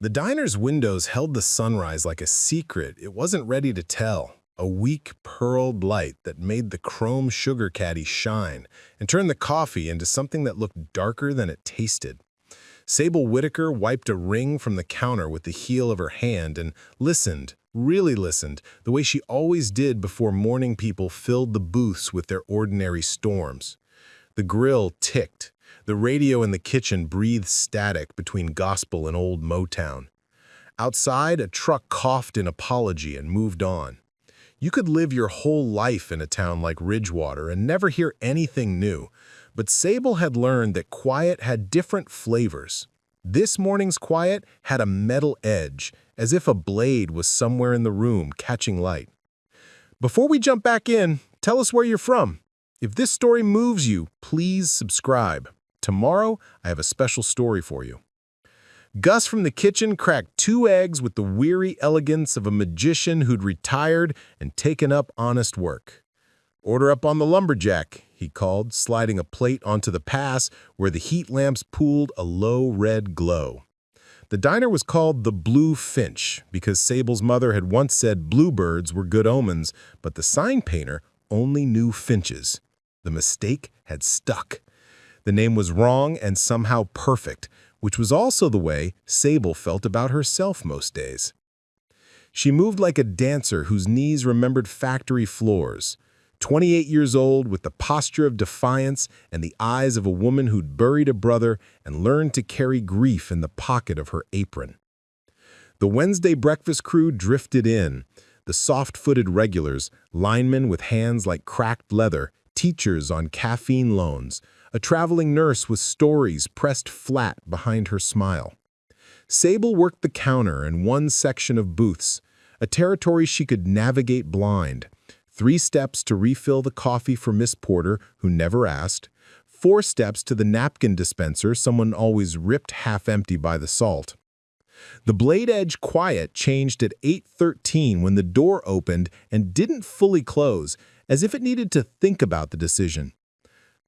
The diner's windows held the sunrise like a secret it wasn't ready to tell, a weak, pearled light that made the chrome sugar caddy shine and turned the coffee into something that looked darker than it tasted. Sable Whitaker wiped a ring from the counter with the heel of her hand and listened, really listened, the way she always did before morning people filled the booths with their ordinary storms. The grill ticked. The radio in the kitchen breathed static between gospel and old Motown. Outside, a truck coughed in apology and moved on. You could live your whole life in a town like Ridgewater and never hear anything new, but Sable had learned that quiet had different flavors. This morning's quiet had a metal edge, as if a blade was somewhere in the room catching light. Before we jump back in, tell us where you're from. If this story moves you, please subscribe. Tomorrow, I have a special story for you. Gus from the kitchen cracked 2 eggs with the weary elegance of a magician who'd retired and taken up honest work. "Order up on the lumberjack," he called, sliding a plate onto the pass where the heat lamps pooled a low red glow. The diner was called the Blue Finch because Sable's mother had once said bluebirds were good omens, but the sign painter only knew finches. The mistake had stuck. The name was wrong and somehow perfect, which was also the way Sable felt about herself most days. She moved like a dancer whose knees remembered factory floors. 28 years old, with the posture of defiance and the eyes of a woman who'd buried a brother and learned to carry grief in the pocket of her apron. The Wednesday breakfast crew drifted in, the soft-footed regulars, linemen with hands like cracked leather, teachers on caffeine loans, a traveling nurse with stories pressed flat behind her smile. Sable worked the counter in one section of booths, a territory she could navigate blind. 3 steps to refill the coffee for Miss Porter, who never asked. 4 steps to the napkin dispenser someone always ripped half-empty by the salt. The blade-edge quiet changed at 8:13 when the door opened and didn't fully close, as if it needed to think about the decision.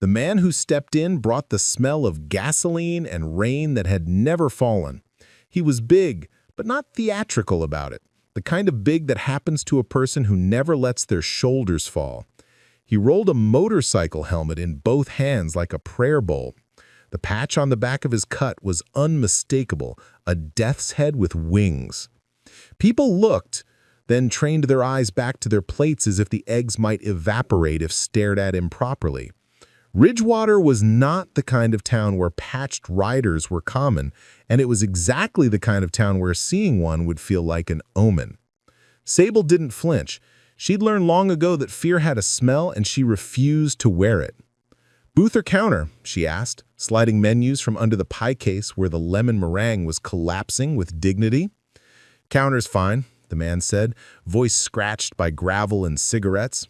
The man who stepped in brought the smell of gasoline and rain that had never fallen. He was big, but not theatrical about it, the kind of big that happens to a person who never lets their shoulders fall. He rolled a motorcycle helmet in both hands like a prayer bowl. The patch on the back of his cut was unmistakable, a death's head with wings. People looked, then trained their eyes back to their plates as if the eggs might evaporate if stared at improperly. Ridgewater was not the kind of town where patched riders were common, and it was exactly the kind of town where seeing one would feel like an omen. Sable didn't flinch. She'd learned long ago that fear had a smell, and she refused to wear it. "Booth or counter?" she asked, sliding menus from under the pie case where the lemon meringue was collapsing with dignity. "Counter's fine," the man said, voice scratched by gravel and cigarettes.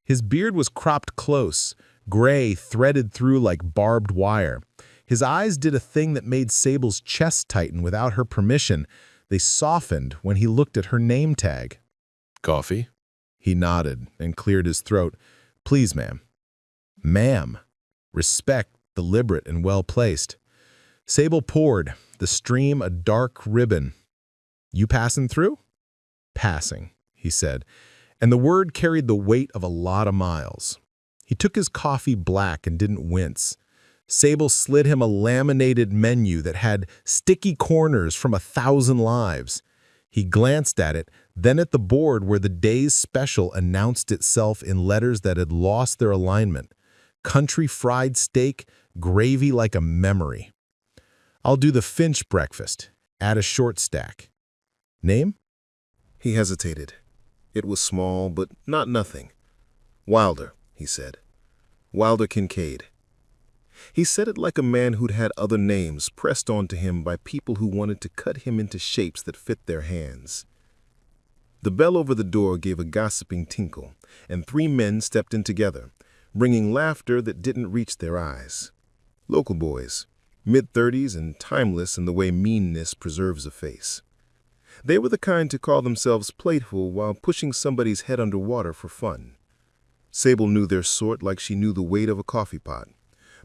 His beard was cropped close, gray threaded through like barbed wire. His eyes did a thing that made Sable's chest tighten without her permission. They softened when he looked at her name tag. "Coffee?" He nodded and cleared his throat. "Please, ma'am." Ma'am. Respect, deliberate and well-placed. Sable poured, the stream a dark ribbon. "You passing through?" "Passing," he said, and the word carried the weight of a lot of miles. He took his coffee black and didn't wince. Sable slid him a laminated menu that had sticky corners from 1,000 lives. He glanced at it, then at the board where the day's special announced itself in letters that had lost their alignment. Country fried steak, gravy like a memory. "I'll do the Finch breakfast. Add a short stack." "Name?" He hesitated. It was small, but not nothing. "Wilder," he said. "Wilder Kincaid." He said it like a man who'd had other names pressed onto him by people who wanted to cut him into shapes that fit their hands. The bell over the door gave a gossiping tinkle, and 3 men stepped in together, bringing laughter that didn't reach their eyes. Local boys, mid-30s and timeless in the way meanness preserves a face. They were the kind to call themselves playful while pushing somebody's head underwater for fun. Sable knew their sort like she knew the weight of a coffee pot.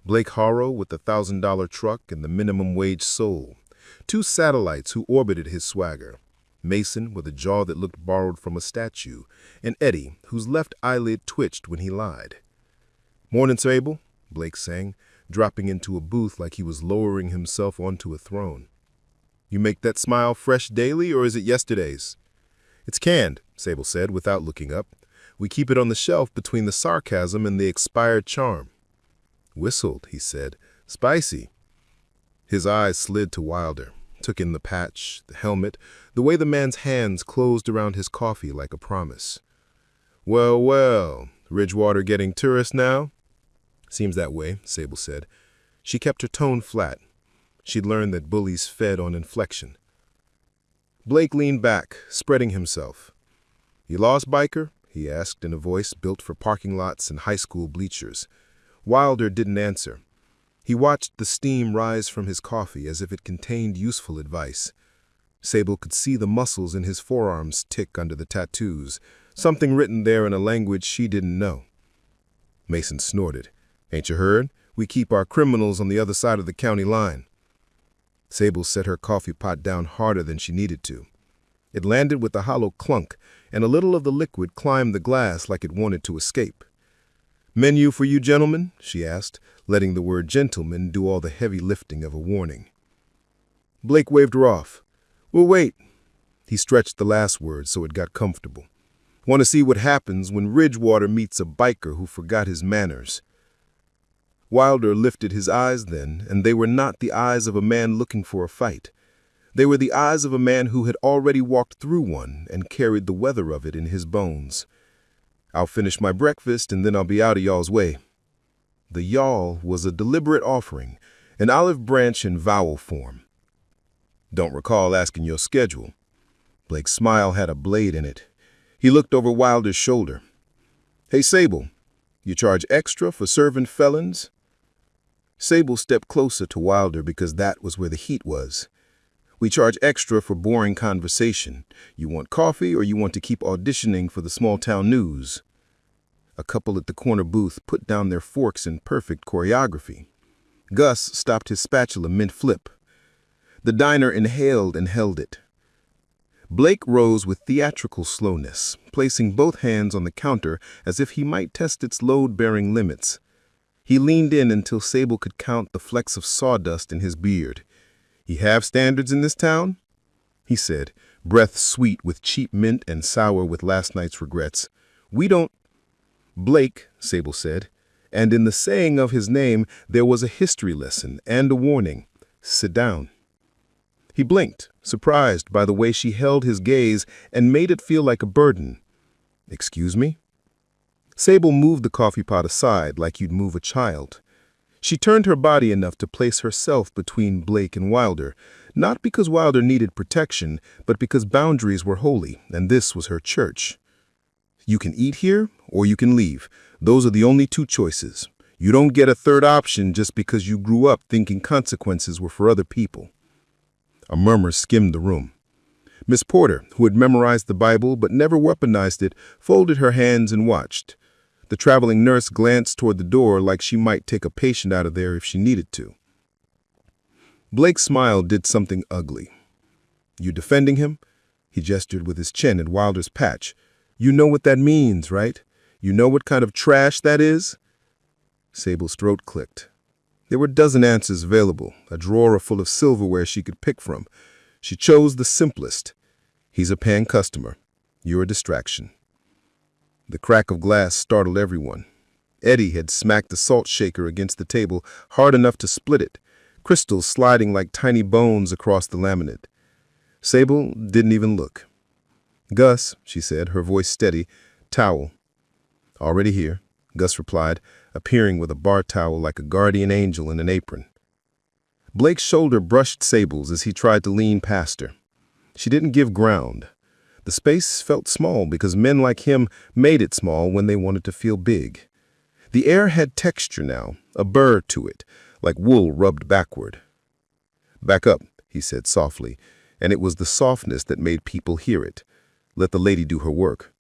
Blake Harrow with the $1,000 truck and the minimum wage soul. Two satellites who orbited his swagger. Mason, with a jaw that looked borrowed from a statue, and Eddie, whose left eyelid twitched when he lied. "Morning, Sable," Blake sang, dropping into a booth like he was lowering himself onto a throne. "You make that smile fresh daily, or is it yesterday's?" "It's canned," Sable said, without looking up. "We keep it on the shelf between the sarcasm and the expired charm." "Whistled," he said. "Spicy." His eyes slid to Wilder, took in the patch, the helmet, the way the man's hands closed around his coffee like a promise. "Well, well, Ridgewater getting tourists now?" "Seems that way," Sable said. She kept her tone flat. She'd learned that bullies fed on inflection. Blake leaned back, spreading himself. "You lost, biker?" he asked in a voice built for parking lots and high school bleachers. Wilder didn't answer. He watched the steam rise from his coffee as if it contained useful advice. Sable could see the muscles in his forearms tick under the tattoos, something written there in a language she didn't know. Mason snorted. "Ain't you heard? We keep our criminals on the other side of the county line." Sable set her coffee pot down harder than she needed to. It landed with a hollow clunk, and a little of the liquid climbed the glass like it wanted to escape. "Menu for you gentlemen?" she asked, letting the word gentleman do all the heavy lifting of a warning. Blake waved her off. "We'll wait." He stretched the last word so it got comfortable. "Want to see what happens when Ridgewater meets a biker who forgot his manners." Wilder lifted his eyes then, and they were not the eyes of a man looking for a fight. They were the eyes of a man who had already walked through one and carried the weather of it in his bones. "I'll finish my breakfast and then I'll be out of y'all's way." The y'all was a deliberate offering, an olive branch in vowel form. "Don't recall asking your schedule." Blake's smile had a blade in it. He looked over Wilder's shoulder. "Hey, Sable, you charge extra for serving felons?" Sable stepped closer to Wilder because that was where the heat was. "We charge extra for boring conversation. You want coffee or you want to keep auditioning for the small-town news?" A couple at the corner booth put down their forks in perfect choreography. Gus stopped his spatula mid-flip. The diner inhaled and held it. Blake rose with theatrical slowness, placing both hands on the counter as if he might test its load-bearing limits. He leaned in until Sable could count the flecks of sawdust in his beard. "You have standards in this town?" he said, breath sweet with cheap mint and sour with last night's regrets. "We don't—" "Blake," Sable said, and in the saying of his name there was a history lesson and a warning. "Sit down." He blinked, surprised by the way she held his gaze and made it feel like a burden. "Excuse me?" Sable moved the coffee pot aside like you'd move a child. She turned her body enough to place herself between Blake and Wilder, not because Wilder needed protection, but because boundaries were holy, and this was her church. "You can eat here, or you can leave. Those are the only two choices. You don't get a third option just because you grew up thinking consequences were for other people." A murmur skimmed the room. Miss Porter, who had memorized the Bible but never weaponized it, folded her hands and watched. The traveling nurse glanced toward the door like she might take a patient out of there if she needed to. Blake's smile did something ugly. "You defending him?" He gestured with his chin at Wilder's patch. "You know what that means, right? You know what kind of trash that is?" Sable's throat clicked. There were a dozen answers available, a drawer full of silverware she could pick from. She chose the simplest. "He's a paying customer. You're a distraction." The crack of glass startled everyone. Eddie had smacked the salt shaker against the table hard enough to split it, crystals sliding like tiny bones across the laminate. Sable didn't even look. "Gus," she said, her voice steady, "towel." "Already here," Gus replied, appearing with a bar towel like a guardian angel in an apron. Blake's shoulder brushed Sable's as he tried to lean past her. She didn't give ground. The space felt small because men like him made it small when they wanted to feel big. The air had texture now, a burr to it, like wool rubbed backward. "Back up," he said softly, and it was the softness that made people hear it. "Let the lady do her work."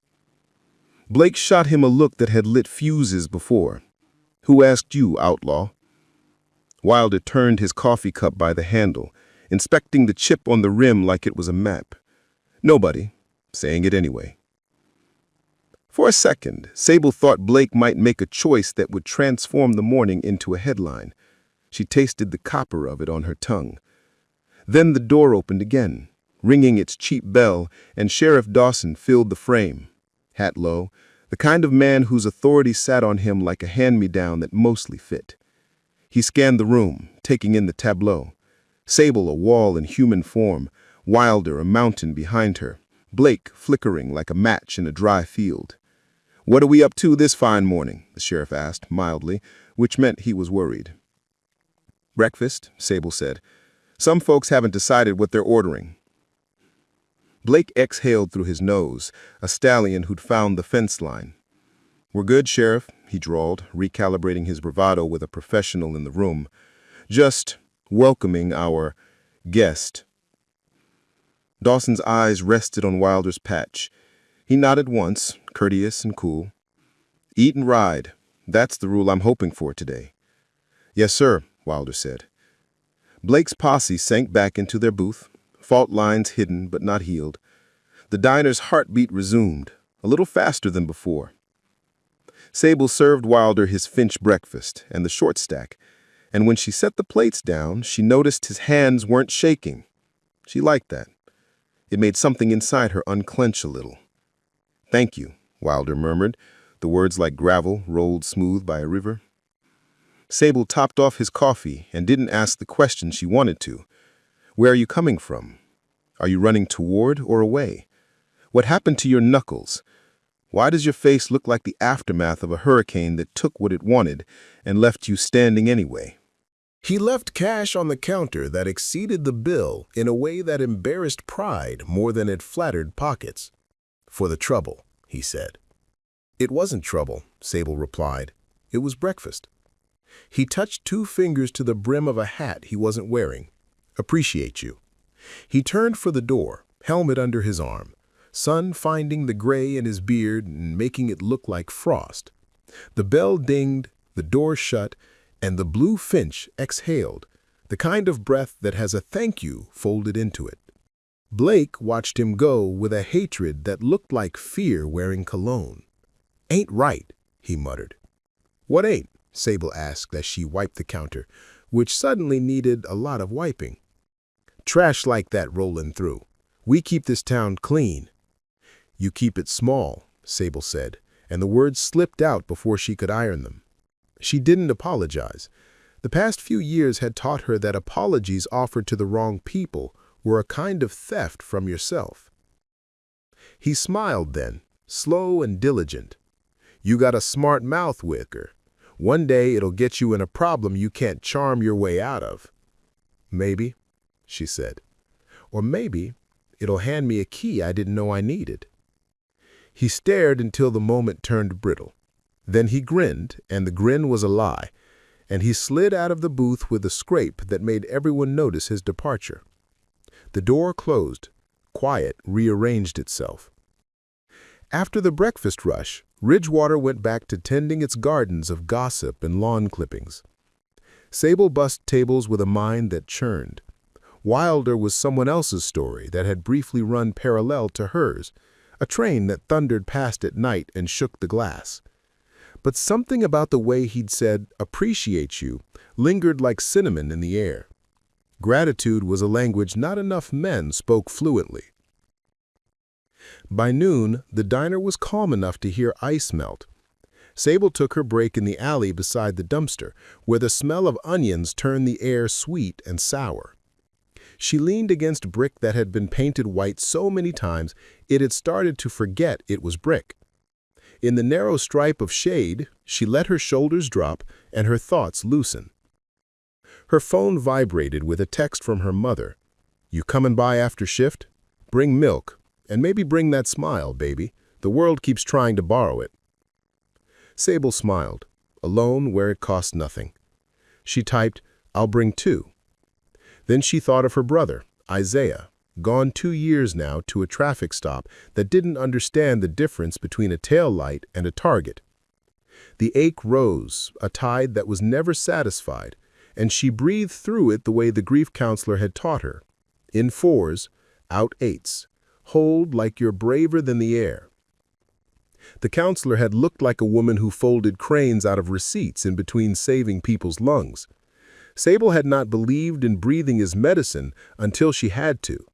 Blake shot him a look that had lit fuses before. "Who asked you, outlaw?" Wilder turned his coffee cup by the handle. inspecting the chip on the rim like it was a map. Nobody, saying it anyway. For a second, Sable thought Blake might make a choice that would transform the morning into a headline. She tasted the copper of it on her tongue. Then the door opened again, ringing its cheap bell, and Sheriff Dawson filled the frame, hat low, the kind of man whose authority sat on him like a hand-me-down that mostly fit. He scanned the room, taking in the tableau. Sable a wall in human form, Wilder a mountain behind her, Blake flickering like a match in a dry field. "What are we up to this fine morning?" the sheriff asked, mildly, which meant he was worried. "Breakfast," Sable said. "Some folks haven't decided what they're ordering." Blake exhaled through his nose, a stallion who'd found the fence line. "We're good, Sheriff," he drawled, recalibrating his bravado with a professional in the room. "Just welcoming our guest." Dawson's eyes rested on Wilder's patch. He nodded once, courteous and cool. "Eat and ride. That's the rule I'm hoping for today." "Yes, sir," Wilder said. Blake's posse sank back into their booth, fault lines hidden but not healed. The diner's heartbeat resumed, a little faster than before. Sable served Wilder his Finch breakfast and the short stack, and when she set the plates down, she noticed his hands weren't shaking. She liked that. It made something inside her unclench a little. "Thank you," Wilder murmured, the words like gravel rolled smooth by a river. Sable topped off his coffee and didn't ask the question she wanted to. "Where are you coming from? Are you running toward or away? What happened to your knuckles? Why does your face look like the aftermath of a hurricane that took what it wanted and left you standing anyway?" He left cash on the counter that exceeded the bill in a way that embarrassed pride more than it flattered pockets. "For the trouble," he said. "It wasn't trouble," Sable replied. "It was breakfast." He touched 2 fingers to the brim of a hat he wasn't wearing. "Appreciate you." He turned for the door, helmet under his arm, sun finding the gray in his beard and making it look like frost. The bell dinged, the door shut, and the blue finch exhaled, the kind of breath that has a thank you folded into it. Blake watched him go with a hatred that looked like fear wearing cologne. "Ain't right," he muttered. "What ain't?" Sable asked as she wiped the counter, which suddenly needed a lot of wiping. "Trash like that rolling through. We keep this town clean." "You keep it small," Sable said, and the words slipped out before she could iron them. She didn't apologize. The past few years had taught her that apologies offered to the wrong people were a kind of theft from yourself. He smiled then, slow and diligent. "You got a smart mouth, Wicker. One day it'll get you in a problem you can't charm your way out of." "Maybe," she said. "Or maybe it'll hand me a key I didn't know I needed." He stared until the moment turned brittle. Then he grinned, and the grin was a lie, and he slid out of the booth with a scrape that made everyone notice his departure. The door closed. Quiet rearranged itself. After the breakfast rush, Ridgewater went back to tending its gardens of gossip and lawn clippings. Sable bussed tables with a mind that churned. Wilder was someone else's story that had briefly run parallel to hers, a train that thundered past at night and shook the glass. But something about the way he'd said, "appreciate you," lingered like cinnamon in the air. Gratitude was a language not enough men spoke fluently. By noon, the diner was calm enough to hear ice melt. Sable took her break in the alley beside the dumpster, where the smell of onions turned the air sweet and sour. She leaned against brick that had been painted white so many times it had started to forget it was brick. In the narrow stripe of shade, she let her shoulders drop and her thoughts loosen. Her phone vibrated with a text from her mother. "You coming by after shift? Bring milk, and maybe bring that smile, baby. The world keeps trying to borrow it." Sable smiled, alone where it cost nothing. She typed, "I'll bring 2." Then she thought of her brother, Isaiah, gone 2 years now to a traffic stop that didn't understand the difference between a tail light and a target. The ache rose, a tide that was never satisfied, and she breathed through it the way the grief counselor had taught her. In fours, out eights. Hold like you're braver than the air. The counselor had looked like a woman who folded cranes out of receipts in between saving people's lungs. Sable had not believed in breathing as medicine until she had to.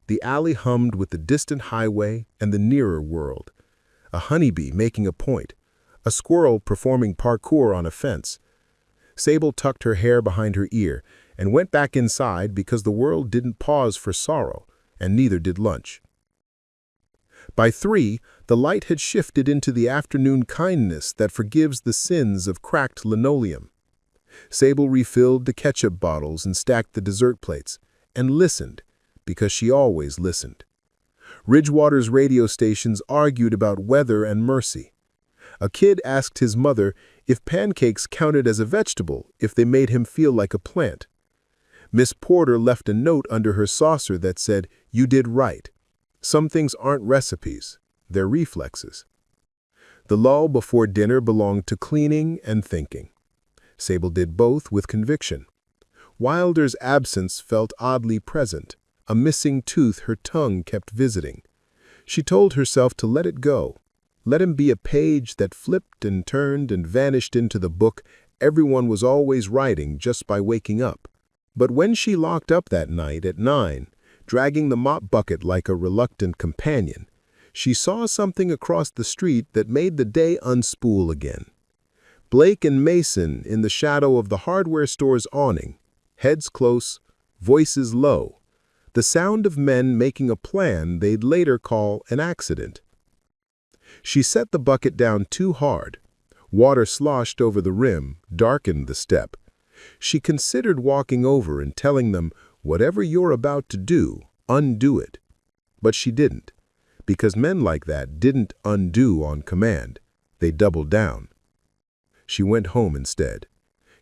The alley hummed with the distant highway and the nearer world. A honeybee making a point, a squirrel performing parkour on a fence. Sable tucked her hair behind her ear and went back inside because the world didn't pause for sorrow, and neither did lunch. By 3, the light had shifted into the afternoon kindness that forgives the sins of cracked linoleum. Sable refilled the ketchup bottles and stacked the dessert plates, and listened, because she always listened. Ridgewater's radio stations argued about weather and mercy. A kid asked his mother if pancakes counted as a vegetable if they made him feel like a plant. Miss Porter left a note under her saucer that said, "You did right. Some things aren't recipes, they're reflexes." The lull before dinner belonged to cleaning and thinking. Sable did both with conviction. Wilder's absence felt oddly present, a missing tooth her tongue kept visiting. She told herself to let it go. Let him be a page that flipped and turned and vanished into the book everyone was always writing just by waking up. But when she locked up that night at 9, dragging the mop bucket like a reluctant companion, she saw something across the street that made the day unspool again. Blake and Mason in the shadow of the hardware store's awning, heads close, voices low, the sound of men making a plan they'd later call an accident. She set the bucket down too hard. Water sloshed over the rim, darkened the step. She considered walking over and telling them, "Whatever you're about to do, undo it." But she didn't, because men like that didn't undo on command. They doubled down. She went home instead,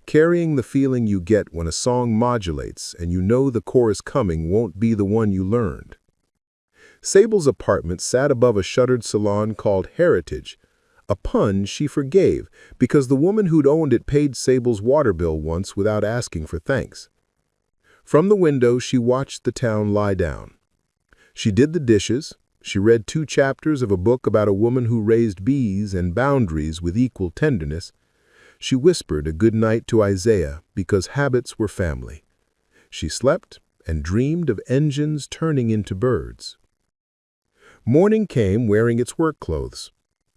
carrying the feeling you get when a song modulates and you know the chorus coming won't be the one you learned. Sable's apartment sat above a shuttered salon called Heritage, a pun she forgave because the woman who'd owned it paid Sable's water bill once without asking for thanks. From the window, she watched the town lie down. She did the dishes. She read 2 chapters of a book about a woman who raised bees and boundaries with equal tenderness. She whispered a good night to Isaiah because habits were family. She slept and dreamed of engines turning into birds. Morning came wearing its work clothes.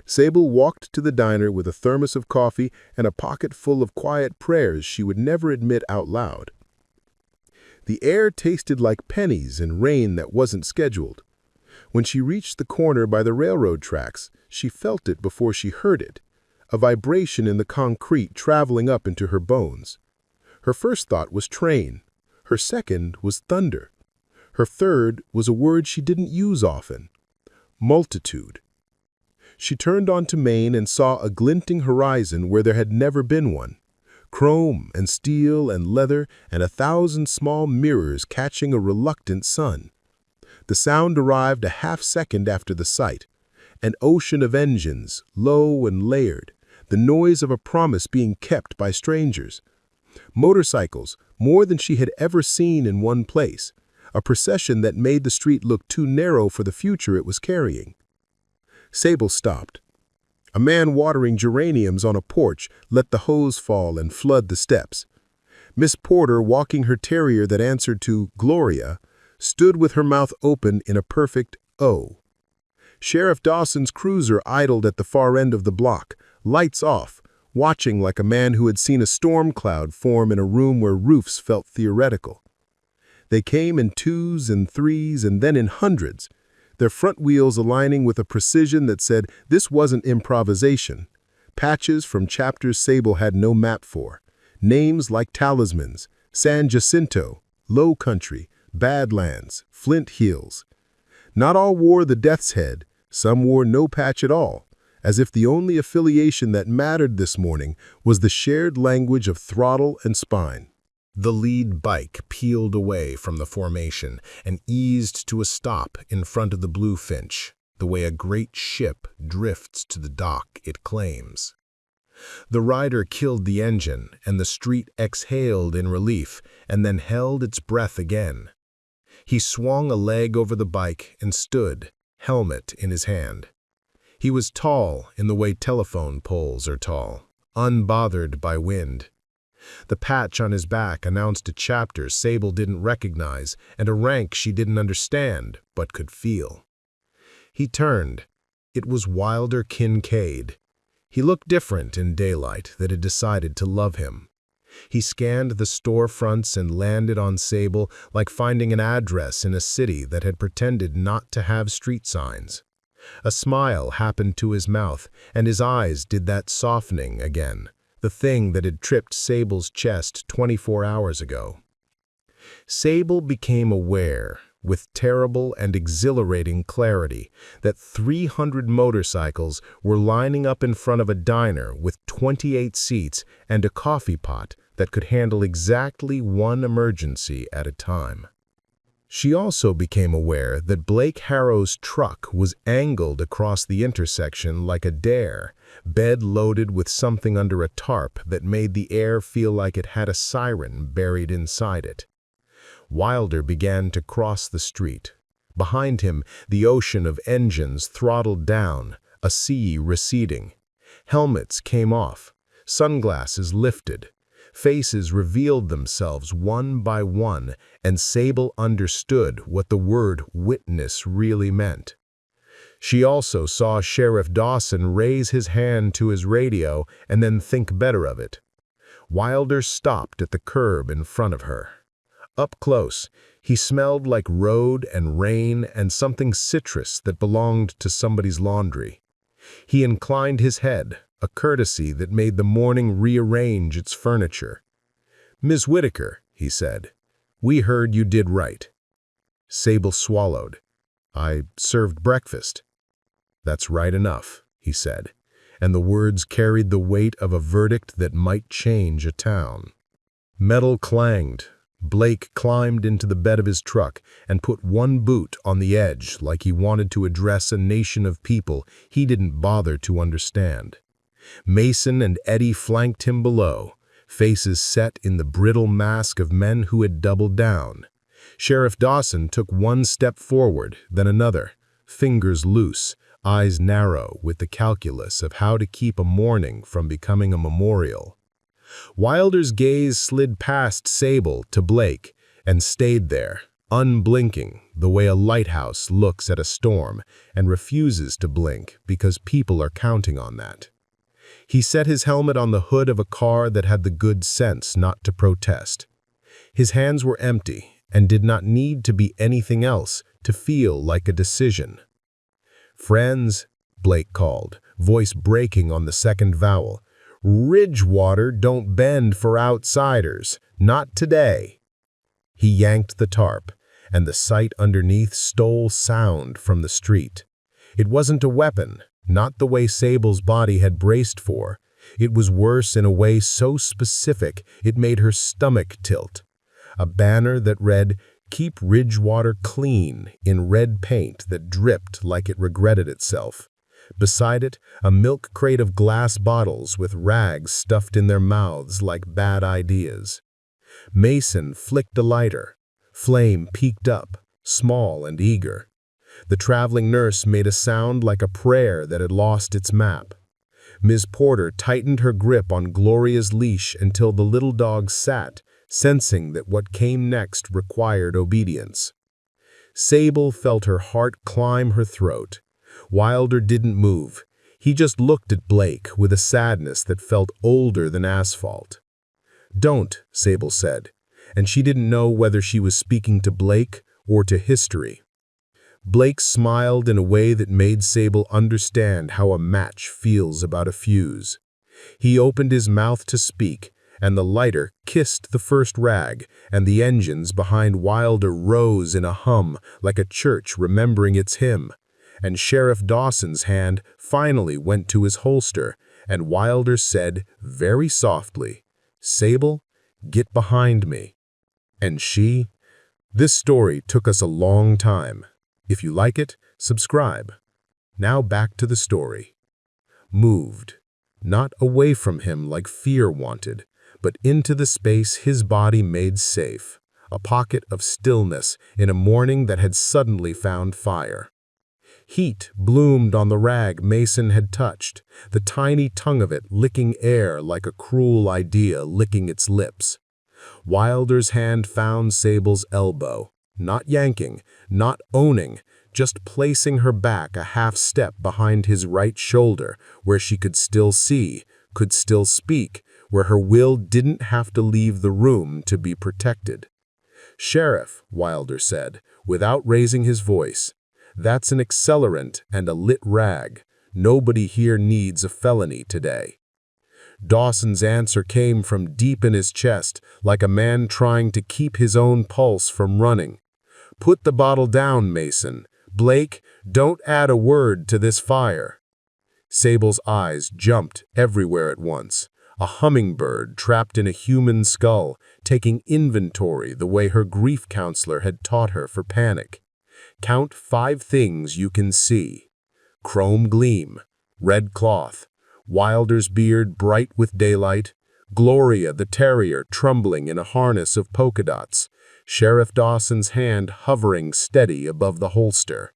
Sable walked to the diner with a thermos of coffee and a pocket full of quiet prayers she would never admit out loud. The air tasted like pennies and rain that wasn't scheduled. When she reached the corner by the railroad tracks, she felt it before she heard it, a vibration in the concrete traveling up into her bones. Her first thought was train. Her second was thunder. Her third was a word she didn't use often: multitude. She turned onto Main and saw a glinting horizon where there had never been one. Chrome and steel and leather and 1,000 small mirrors catching a reluctant sun. The sound arrived a half-second after the sight. An ocean of engines, low and layered, the noise of a promise being kept by strangers. Motorcycles, more than she had ever seen in one place, a procession that made the street look too narrow for the future it was carrying. Sable stopped. A man watering geraniums on a porch let the hose fall and flood the steps. Miss Porter, walking her terrier that answered to Gloria, stood with her mouth open in a perfect O. Sheriff Dawson's cruiser idled at the far end of the block, lights off, watching like a man who had seen a storm cloud form in a room where roofs felt theoretical. They came in 2s and 3s and then in hundreds, their front wheels aligning with a precision that said this wasn't improvisation. Patches from chapters Sable had no map for. Names like talismans: San Jacinto, Low Country, Badlands, Flint Hills. Not all wore the death's head. Some wore no patch at all, as if the only affiliation that mattered this morning was the shared language of throttle and spine. The lead bike peeled away from the formation and eased to a stop in front of the Bluefinch, the way a great ship drifts to the dock it claims. The rider killed the engine, and the street exhaled in relief and then held its breath again. He swung a leg over the bike and stood, helmet in his hand. He was tall in the way telephone poles are tall, unbothered by wind. The patch on his back announced a chapter Sable didn't recognize and a rank she didn't understand but could feel. He turned. It was Wilder Kincaid. He looked different in daylight that had decided to love him. He scanned the storefronts and landed on Sable like finding an address in a city that had pretended not to have street signs. A smile happened to his mouth, and his eyes did that softening again, the thing that had tripped Sable's chest 24 hours ago. Sable became aware, with terrible and exhilarating clarity, that 300 motorcycles were lining up in front of a diner with 28 seats and a coffee pot that could handle exactly one emergency at a time. She also became aware that Blake Harrow's truck was angled across the intersection like a dare, bed loaded with something under a tarp that made the air feel like it had a siren buried inside it. Wilder began to cross the street. Behind him, the ocean of engines throttled down, a sea receding. Helmets came off, sunglasses lifted. Faces revealed themselves one by one, and Sable understood what the word witness really meant. She also saw Sheriff Dawson raise his hand to his radio and then think better of it. Wilder stopped at the curb in front of her. Up close, he smelled like road and rain and something citrus that belonged to somebody's laundry. He inclined his head, a courtesy that made the morning rearrange its furniture. "Miss Whitaker," he said, "we heard you did right." Sable swallowed. "I served breakfast." "That's right enough," he said, and the words carried the weight of a verdict that might change a town. Metal clanged. Blake climbed into the bed of his truck and put one boot on the edge like he wanted to address a nation of people he didn't bother to understand. Mason and Eddie flanked him below, faces set in the brittle mask of men who had doubled down. Sheriff Dawson took one step forward, then another, fingers loose, eyes narrow with the calculus of how to keep a mourning from becoming a memorial. Wilder's gaze slid past Sable to Blake and stayed there, unblinking, the way a lighthouse looks at a storm and refuses to blink because people are counting on that. He set his helmet on the hood of a car that had the good sense not to protest. His hands were empty and did not need to be anything else to feel like a decision. "Friends," Blake called, voice breaking on the second vowel, "Ridgewater don't bend for outsiders, not today." He yanked the tarp, and the sight underneath stole sound from the street. It wasn't a weapon, not the way Sable's body had braced for. It was worse in a way so specific it made her stomach tilt. A banner that read, "Keep Ridgewater clean," in red paint that dripped like it regretted itself. Beside it, a milk crate of glass bottles with rags stuffed in their mouths like bad ideas. Mason flicked a lighter. Flame peeked up, small and eager. The traveling nurse made a sound like a prayer that had lost its map. Ms. Porter tightened her grip on Gloria's leash until the little dog sat, sensing that what came next required obedience. Sable felt her heart climb her throat. Wilder didn't move. He just looked at Blake with a sadness that felt older than asphalt. "Don't," Sable said, and she didn't know whether she was speaking to Blake or to history. Blake smiled in a way that made Sable understand how a match feels about a fuse. He opened his mouth to speak, and the lighter kissed the first rag, and the engines behind Wilder rose in a hum like a church remembering its hymn. And Sheriff Dawson's hand finally went to his holster, and Wilder said very softly, "Sable, get behind me." And she? This story took us a long time. If you like it, subscribe. Now back to the story. Moved. not away from him like fear wanted, but into the space his body made safe, a pocket of stillness in a morning that had suddenly found fire. Heat bloomed on the rag Mason had touched, the tiny tongue of it licking air like a cruel idea licking its lips. Wilder's hand found Sable's elbow, not yanking, not owning, just placing her back a half step behind his right shoulder where she could still see, could still speak, where her will didn't have to leave the room to be protected. "Sheriff," Wilder said, without raising his voice, "that's an accelerant and a lit rag. Nobody here needs a felony today." Dawson's answer came from deep in his chest, like a man trying to keep his own pulse from running. "Put the bottle down, Mason. Blake, don't add a word to this fire." Sable's eyes jumped everywhere at once, a hummingbird trapped in a human skull, taking inventory the way her grief counselor had taught her for panic. Count 5 things you can see. Chrome gleam, red cloth, Wilder's beard bright with daylight, Gloria the terrier trembling in a harness of polka dots, Sheriff Dawson's hand hovering steady above the holster.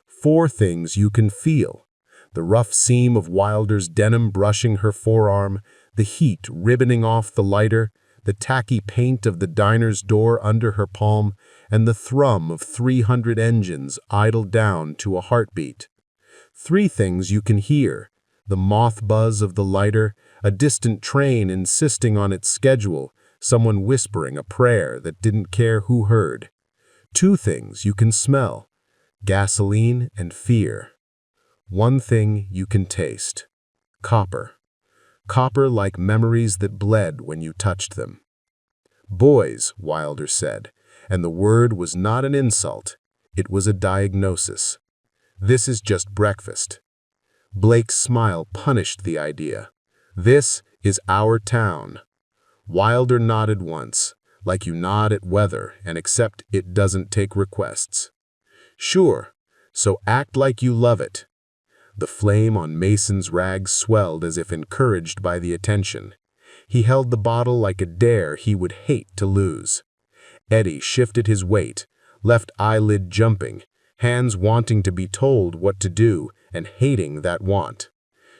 4 things you can feel. The rough seam of Wilder's denim brushing her forearm, the heat ribboning off the lighter, the tacky paint of the diner's door under her palm, and the thrum of 300 engines idled down to a heartbeat. 3 things you can hear. The moth buzz of the lighter, a distant train insisting on its schedule, someone whispering a prayer that didn't care who heard. 2 things you can smell. Gasoline and fear. 1 thing you can taste. Copper. Copper like memories that bled when you touched them. "Boys," Wilder said, and the word was not an insult, it was a diagnosis. "This is just breakfast." Blake's smile punished the idea. "This is our town." Wilder nodded once, like you nod at weather and accept it doesn't take requests. "Sure, so act like you love it." The flame on Mason's rag swelled as if encouraged by the attention. He held the bottle like a dare he would hate to lose. Eddie shifted his weight, left eyelid jumping, hands wanting to be told what to do and hating that want.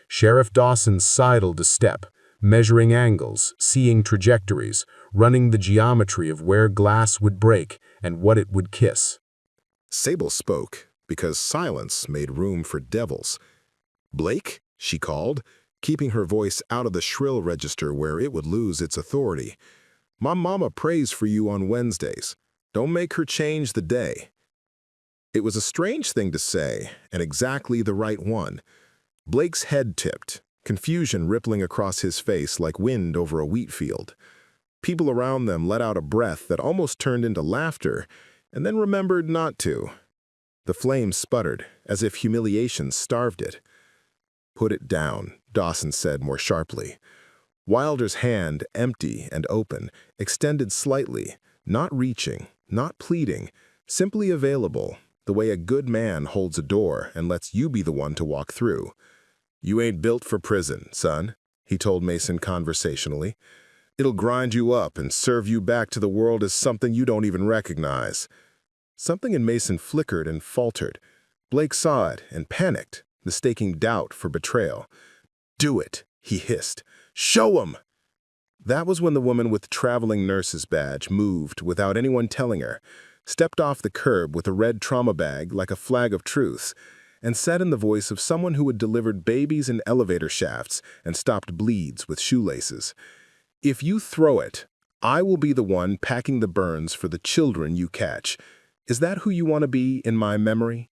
Sheriff Dawson sidled a step, measuring angles, seeing trajectories, running the geometry of where glass would break and what it would kiss. Sable spoke, because silence made room for devils. "Blake," she called, keeping her voice out of the shrill register where it would lose its authority. "My mama prays for you on Wednesdays. Don't make her change the day." It was a strange thing to say, and exactly the right one. Blake's head tipped, confusion rippling across his face like wind over a wheat field. People around them let out a breath that almost turned into laughter, and then remembered not to. The flame sputtered, as if humiliation starved it. "Put it down," Dawson said more sharply. Wilder's hand, empty and open, extended slightly, not reaching, not pleading, simply available, the way a good man holds a door and lets you be the one to walk through. "You ain't built for prison, son," he told Mason conversationally. "It'll grind you up and serve you back to the world as something you don't even recognize." Something in Mason flickered and faltered. Blake saw it and panicked, mistaking doubt for betrayal. "Do it," he hissed. "Show 'em!" That was when the woman with the traveling nurse's badge moved without anyone telling her, stepped off the curb with a red trauma bag like a flag of truce, and said in the voice of someone who had delivered babies in elevator shafts and stopped bleeds with shoelaces, "If you throw it, I will be the one packing the burns for the children you catch. Is that who you want to be in my memory?"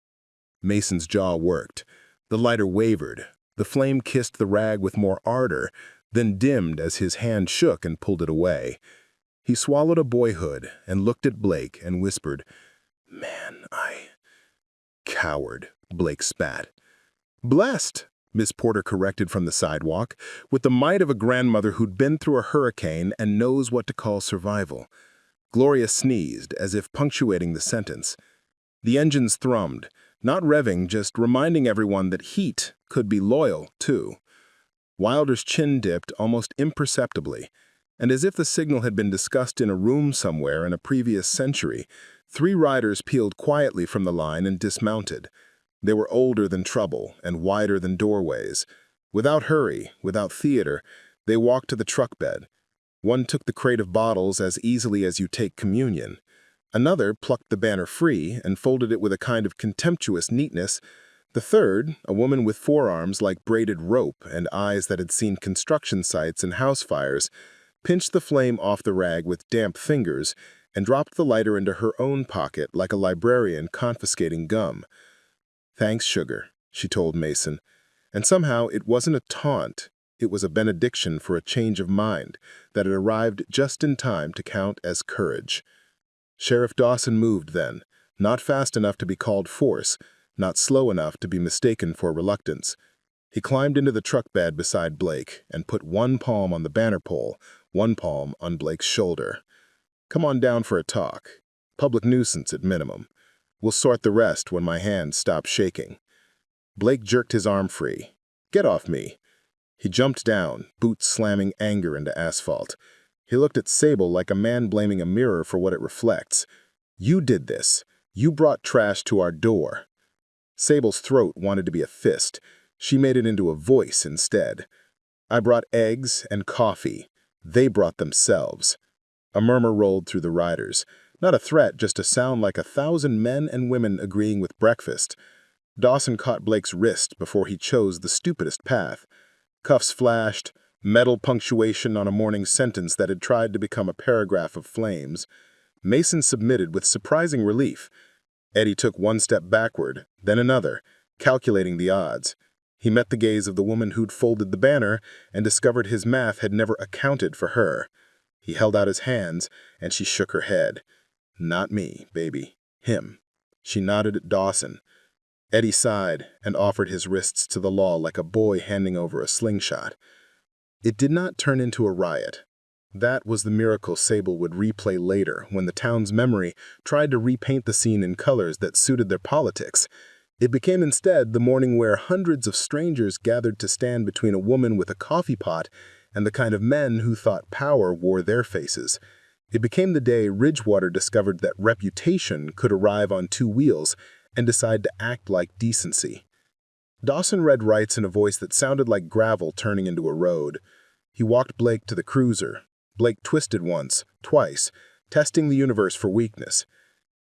Mason's jaw worked. The lighter wavered. The flame kissed the rag with more ardor, then dimmed as his hand shook and pulled it away. He swallowed a boyhood and looked at Blake and whispered, "Man, Coward," Blake spat. "Blessed," Miss Porter corrected from the sidewalk, with the might of a grandmother who'd been through a hurricane and knows what to call survival. Gloria sneezed, as if punctuating the sentence. The engines thrummed, not revving, just reminding everyone that heat could be loyal, too. Wilder's chin dipped almost imperceptibly, and as if the signal had been discussed in a room somewhere in a previous century, 3 riders peeled quietly from the line and dismounted. They were older than trouble and wider than doorways. Without hurry, without theater, they walked to the truck bed. One took the crate of bottles as easily as you take communion. Another plucked the banner free and folded it with a kind of contemptuous neatness. The third, a woman with forearms like braided rope and eyes that had seen construction sites and house fires, pinched the flame off the rag with damp fingers and dropped the lighter into her own pocket like a librarian confiscating gum. "Thanks, sugar," she told Mason. And somehow it wasn't a taunt. It was a benediction for a change of mind that had arrived just in time to count as courage. Sheriff Dawson moved then, not fast enough to be called force, not slow enough to be mistaken for reluctance. He climbed into the truck bed beside Blake and put one palm on the banner pole, one palm on Blake's shoulder. "Come on down for a talk. Public nuisance at minimum. We'll sort the rest when my hands stop shaking." Blake jerked his arm free. "Get off me." He jumped down, boots slamming anger into asphalt. He looked at Sable like a man blaming a mirror for what it reflects. "You did this. You brought trash to our door." Sable's throat wanted to be a fist. She made it into a voice instead. "I brought eggs and coffee. They brought themselves." A murmur rolled through the riders. Not a threat, just a sound like 1,000 men and women agreeing with breakfast. Dawson caught Blake's wrist before he chose the stupidest path. Cuffs flashed, metal punctuation on a morning sentence that had tried to become a paragraph of flames. Mason submitted with surprising relief. Eddie took one step backward, then another, calculating the odds. He met the gaze of the woman who'd folded the banner and discovered his math had never accounted for her. He held out his hands, and she shook her head. "Not me, baby. Him." She nodded at Dawson. Eddie sighed and offered his wrists to the law like a boy handing over a slingshot. It did not turn into a riot. That was the miracle Sable would replay later when the town's memory tried to repaint the scene in colors that suited their politics. It became instead the morning where hundreds of strangers gathered to stand between a woman with a coffee pot and the kind of men who thought power wore their faces. It became the day Ridgewater discovered that reputation could arrive on 2 wheels and decide to act like decency. Dawson read rights in a voice that sounded like gravel turning into a road. He walked Blake to the cruiser. Blake twisted once, twice, testing the universe for weakness.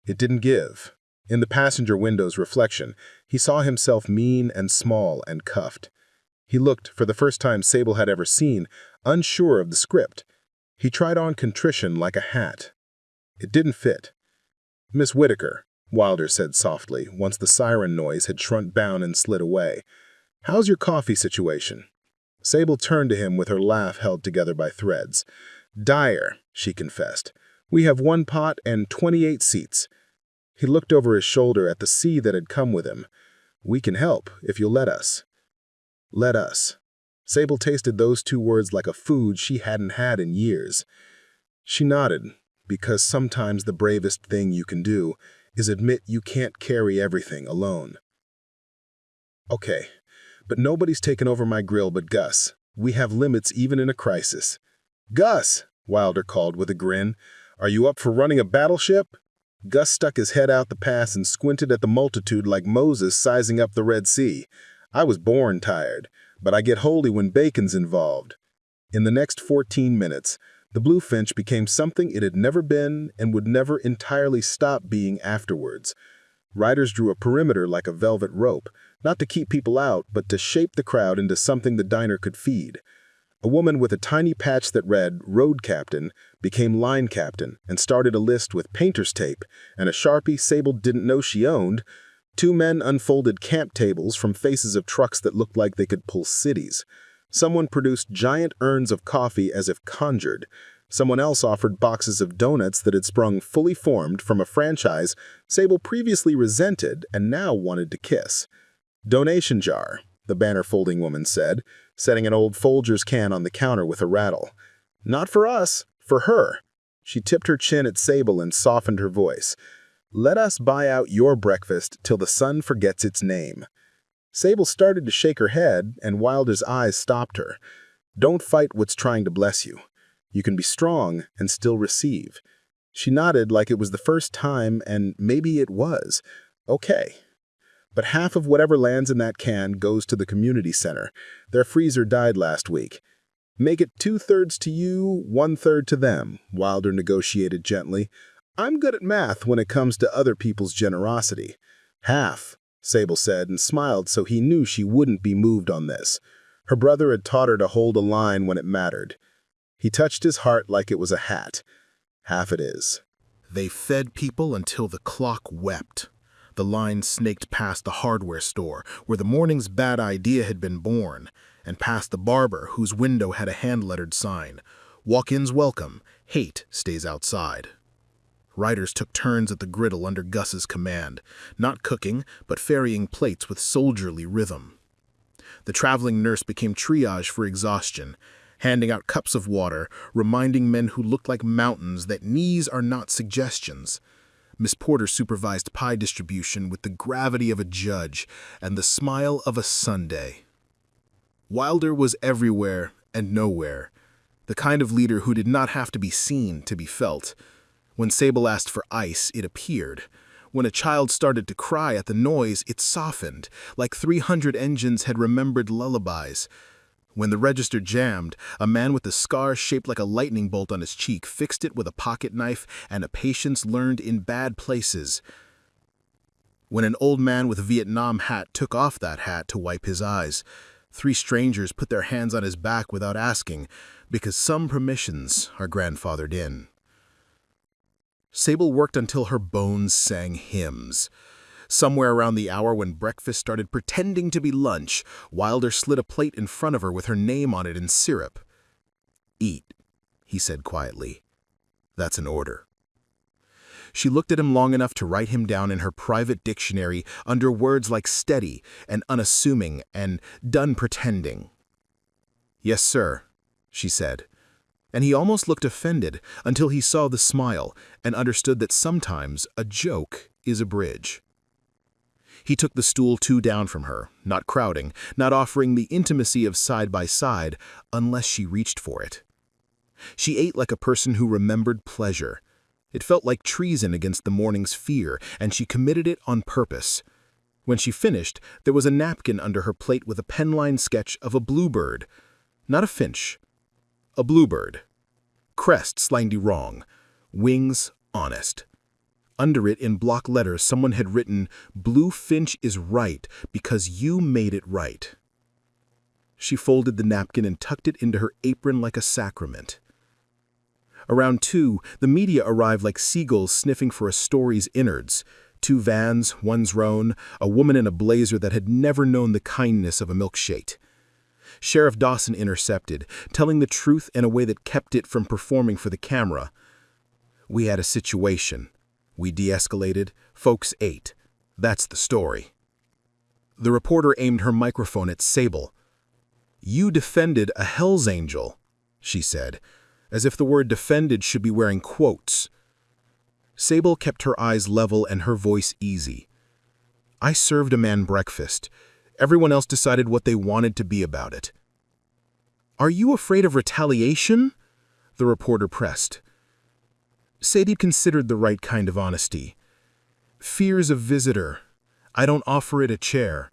It didn't give. In the passenger window's reflection, he saw himself mean and small and cuffed. He looked, for the first time Sable had ever seen, unsure of the script. He tried on contrition like a hat. It didn't fit. "Miss Whitaker," Wilder said softly, once the siren noise had shrunk down and slid away. "How's your coffee situation?" Sable turned to him with her laugh held together by threads. "Dire," she confessed. "We have 1 pot and 28 seats." He looked over his shoulder at the sea that had come with him. "We can help, if you'll let us." Let us. Sable tasted those 2 words like a food she hadn't had in years. She nodded, because sometimes the bravest thing you can do is admit you can't carry everything alone. "Okay, but nobody's taken over my grill but Gus. We have limits even in a crisis." "Gus," Wilder called with a grin, "are you up for running a battleship?" Gus stuck his head out the pass and squinted at the multitude like Moses sizing up the Red Sea. "I was born tired, but I get holy when bacon's involved." In the next 14 minutes, the Bluefinch became something it had never been and would never entirely stop being afterwards. Riders drew a perimeter like a velvet rope, not to keep people out, but to shape the crowd into something the diner could feed. A woman with a tiny patch that read "Road Captain" became line captain and started a list with painter's tape and a Sharpie Sable didn't know she owned. 2 men unfolded camp tables from faces of trucks that looked like they could pull cities. Someone produced giant urns of coffee as if conjured. Someone else offered boxes of donuts that had sprung fully formed from a franchise Sable previously resented and now wanted to kiss. "Donation jar," the banner-folding woman said, setting an old Folgers can on the counter with a rattle. "Not for us, for her." She tipped her chin at Sable and softened her voice. "Let us buy out your breakfast till the sun forgets its name." Sable started to shake her head, and Wilder's eyes stopped her. Don't fight what's trying to bless you. You can be strong and still receive. She nodded like it was the first time, and maybe it was. Okay. But half of whatever lands in that can goes to the community center. Their freezer died last week. Make it 2/3 to you, 1/3 to them, Wilder negotiated gently. I'm good at math when it comes to other people's generosity. Half, Sable said and smiled so he knew she wouldn't be moved on this. Her brother had taught her to hold a line when it mattered. He touched his heart like it was a hat. Half it is. They fed people until the clock wept. The line snaked past the hardware store, where the morning's bad idea had been born, and past the barber, whose window had a hand-lettered sign, "Walk-ins welcome, hate stays outside." Riders took turns at the griddle under Gus's command, not cooking, but ferrying plates with soldierly rhythm. The traveling nurse became triage for exhaustion, handing out cups of water, reminding men who looked like mountains that knees are not suggestions. Miss Porter supervised pie distribution with the gravity of a judge and the smile of a Sunday. Wilder was everywhere and nowhere, the kind of leader who did not have to be seen to be felt. When Sable asked for ice, it appeared. When a child started to cry at the noise, it softened, like 300 engines had remembered lullabies. When the register jammed, a man with a scar shaped like a lightning bolt on his cheek fixed it with a pocket knife and a patience learned in bad places. When an old man with a Vietnam hat took off that hat to wipe his eyes, 3 strangers put their hands on his back without asking, because some permissions are grandfathered in. Sable worked until her bones sang hymns. Somewhere around the hour when breakfast started pretending to be lunch, Wilder slid a plate in front of her with her name on it in syrup. "Eat," he said quietly. "That's an order." She looked at him long enough to write him down in her private dictionary under words like steady and unassuming and done pretending. "Yes, sir," she said. And he almost looked offended until he saw the smile and understood that sometimes a joke is a bridge. He took the stool 2 down from her, not crowding, not offering the intimacy of side by side unless she reached for it. She ate like a person who remembered pleasure. It felt like treason against the morning's fear, and she committed it on purpose. When she finished, there was a napkin under her plate with a penline sketch of a bluebird. Not a finch. A bluebird. Crest slightly wrong. Wings honest. Under it, in block letters, someone had written, "Blue finch is right because you made it right." She folded the napkin and tucked it into her apron like a sacrament. Around 2, the media arrived like seagulls sniffing for a story's innards. 2 vans, one's roan, a woman in a blazer that had never known the kindness of a milkshake. Sheriff Dawson intercepted, telling the truth in a way that kept it from performing for the camera. "We had a situation. We de-escalated. Folks ate. That's the story." The reporter aimed her microphone at Sable. "You defended a Hell's Angel," she said, as if the word defended should be wearing quotes. Sable kept her eyes level and her voice easy. "I served a man breakfast. Everyone else decided what they wanted to be about it." "Are you afraid of retaliation?" the reporter pressed. Sadie considered the right kind of honesty. "Fear's a visitor. I don't offer it a chair."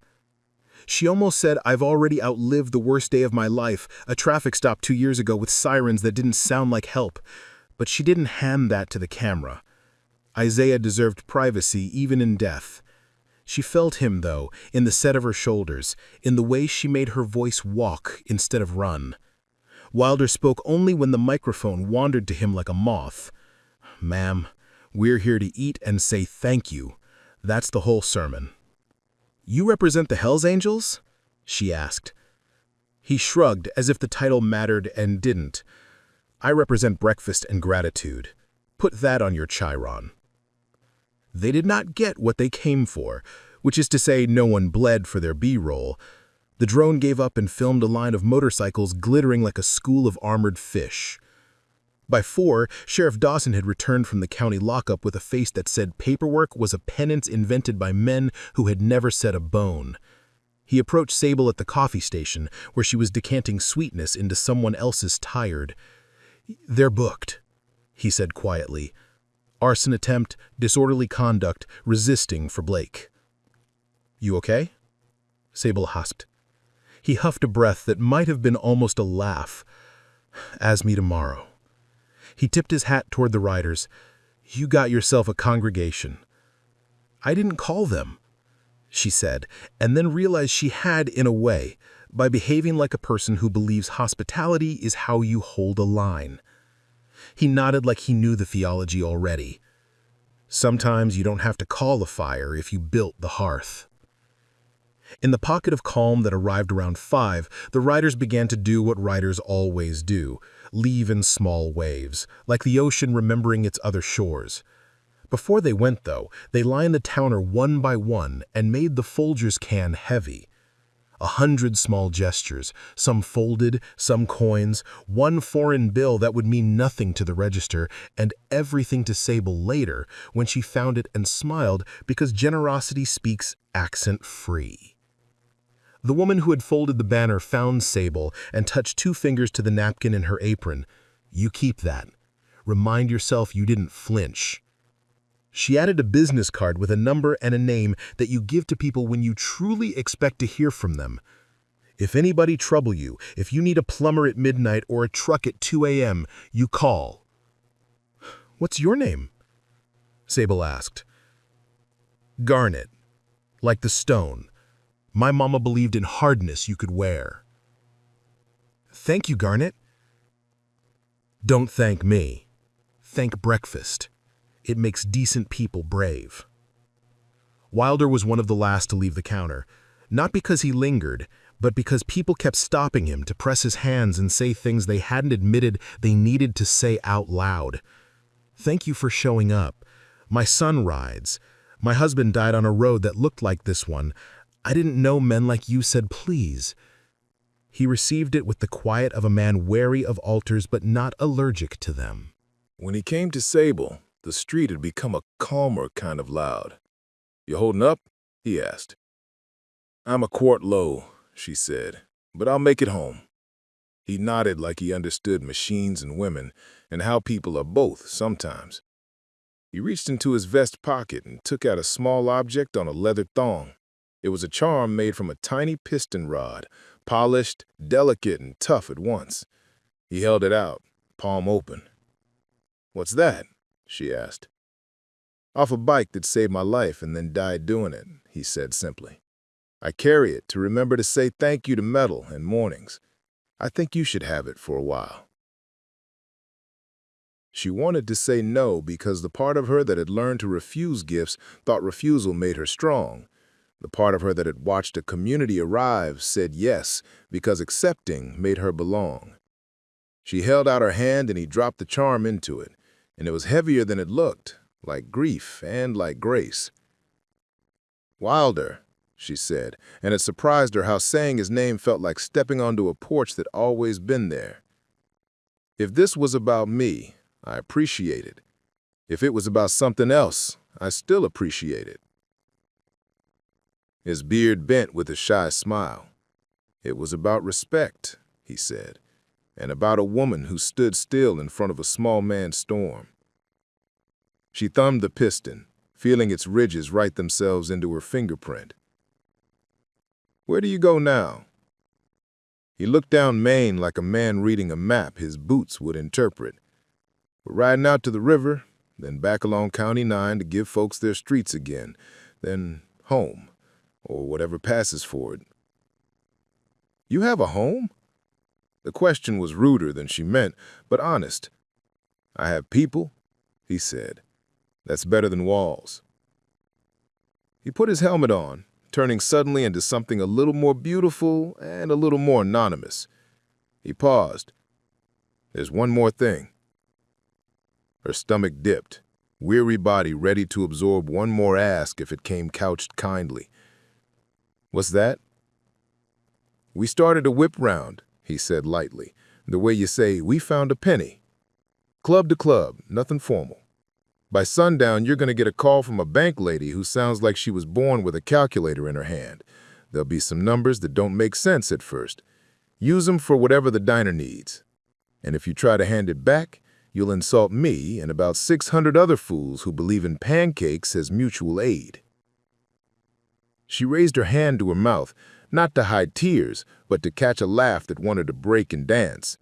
She almost said, "I've already outlived the worst day of my life, a traffic stop 2 years ago with sirens that didn't sound like help." But she didn't hand that to the camera. Isaiah deserved privacy even in death. She felt him, though, in the set of her shoulders, in the way she made her voice walk instead of run. Wilder spoke only when the microphone wandered to him like a moth. "Ma'am, we're here to eat and say thank you. That's the whole sermon." "You represent the Hells Angels?" she asked. He shrugged as if the title mattered and didn't. "I represent breakfast and gratitude. Put that on your chyron." They did not get what they came for, which is to say no one bled for their B-roll. The drone gave up and filmed a line of motorcycles glittering like a school of armored fish. By 4, Sheriff Dawson had returned from the county lockup with a face that said paperwork was a penance invented by men who had never said a bone. He approached Sable at the coffee station, where she was decanting sweetness into someone else's tired. "They're booked," he said quietly. "Arson attempt, disorderly conduct, resisting for Blake." "You okay?" Sable asked. He huffed a breath that might have been almost a laugh. "As me tomorrow." He tipped his hat toward the riders. "You got yourself a congregation." "I didn't call them," she said, and then realized she had in a way, by behaving like a person who believes hospitality is how you hold a line. He nodded like he knew the theology already. Sometimes you don't have to call a fire if you built the hearth. In the pocket of calm that arrived around 5, the riders began to do what riders always do, leave in small waves, like the ocean remembering its other shores. Before they went, though, they lined the towner one by one and made the Folgers can heavy. 100 small gestures, some folded, some coins, one foreign bill that would mean nothing to the register, and everything to Sable later when she found it and smiled because generosity speaks accent-free. The woman who had folded the banner found Sable and touched 2 fingers to the napkin in her apron. "You keep that. Remind yourself you didn't flinch." She added a business card with a number and a name that you give to people when you truly expect to hear from them. "If anybody trouble you, if you need a plumber at midnight or a truck at 2 a.m., you call." "What's your name?" Sable asked. "Garnet. Like the stone. My mama believed in hardness you could wear." "Thank you, Garnet." "Don't thank me. Thank breakfast. It makes decent people brave." Wilder was one of the last to leave the counter, not because he lingered, but because people kept stopping him to press his hands and say things they hadn't admitted they needed to say out loud. "Thank you for showing up. My son rides. My husband died on a road that looked like this one. I didn't know men like you said please." He received it with the quiet of a man wary of altars but not allergic to them. When he came to Sable, the street had become a calmer kind of loud. "You holding up?" he asked. "I'm a quart low," she said, "but I'll make it home." He nodded like he understood machines and women and how people are both sometimes. He reached into his vest pocket and took out a small object on a leather thong. It was a charm made from a tiny piston rod, polished, delicate, and tough at once. He held it out, palm open. "What's that?" she asked. "Off a bike that saved my life and then died doing it," he said simply. "I carry it to remember to say thank you to metal in mornings. I think you should have it for a while." She wanted to say no because the part of her that had learned to refuse gifts thought refusal made her strong. The part of her that had watched a community arrive said yes because accepting made her belong. She held out her hand and he dropped the charm into it, and it was heavier than it looked, like grief and like grace. "Wilder," she said, and it surprised her how saying his name felt like stepping onto a porch that always been there. "If this was about me, I appreciate it. If it was about something else, I still appreciate it." His beard bent with a shy smile. "It was about respect," he said, "and about a woman who stood still in front of a small man's storm." She thumbed the piston, feeling its ridges write themselves into her fingerprint. "Where do you go now?" He looked down Maine like a man reading a map his boots would interpret. "We're riding out to the river, then back along County 9 to give folks their streets again, then home, or whatever passes for it." "You have a home?" The question was ruder than she meant, but honest. "I have people," he said. "That's better than walls." He put his helmet on, turning suddenly into something a little more beautiful and a little more anonymous. He paused. "There's one more thing." Her stomach dipped, weary body ready to absorb one more ask if it came couched kindly. "What's that?" "We started a whip round," he said lightly, the way you say, "we found a penny." "Club to club, nothing formal. By sundown, you're going to get a call from a bank lady who sounds like she was born with a calculator in her hand. There'll be some numbers that don't make sense at first. Use them for whatever the diner needs. And if you try to hand it back, you'll insult me and about 600 other fools who believe in pancakes as mutual aid." She raised her hand to her mouth, not to hide tears, but to catch a laugh that wanted to break and dance.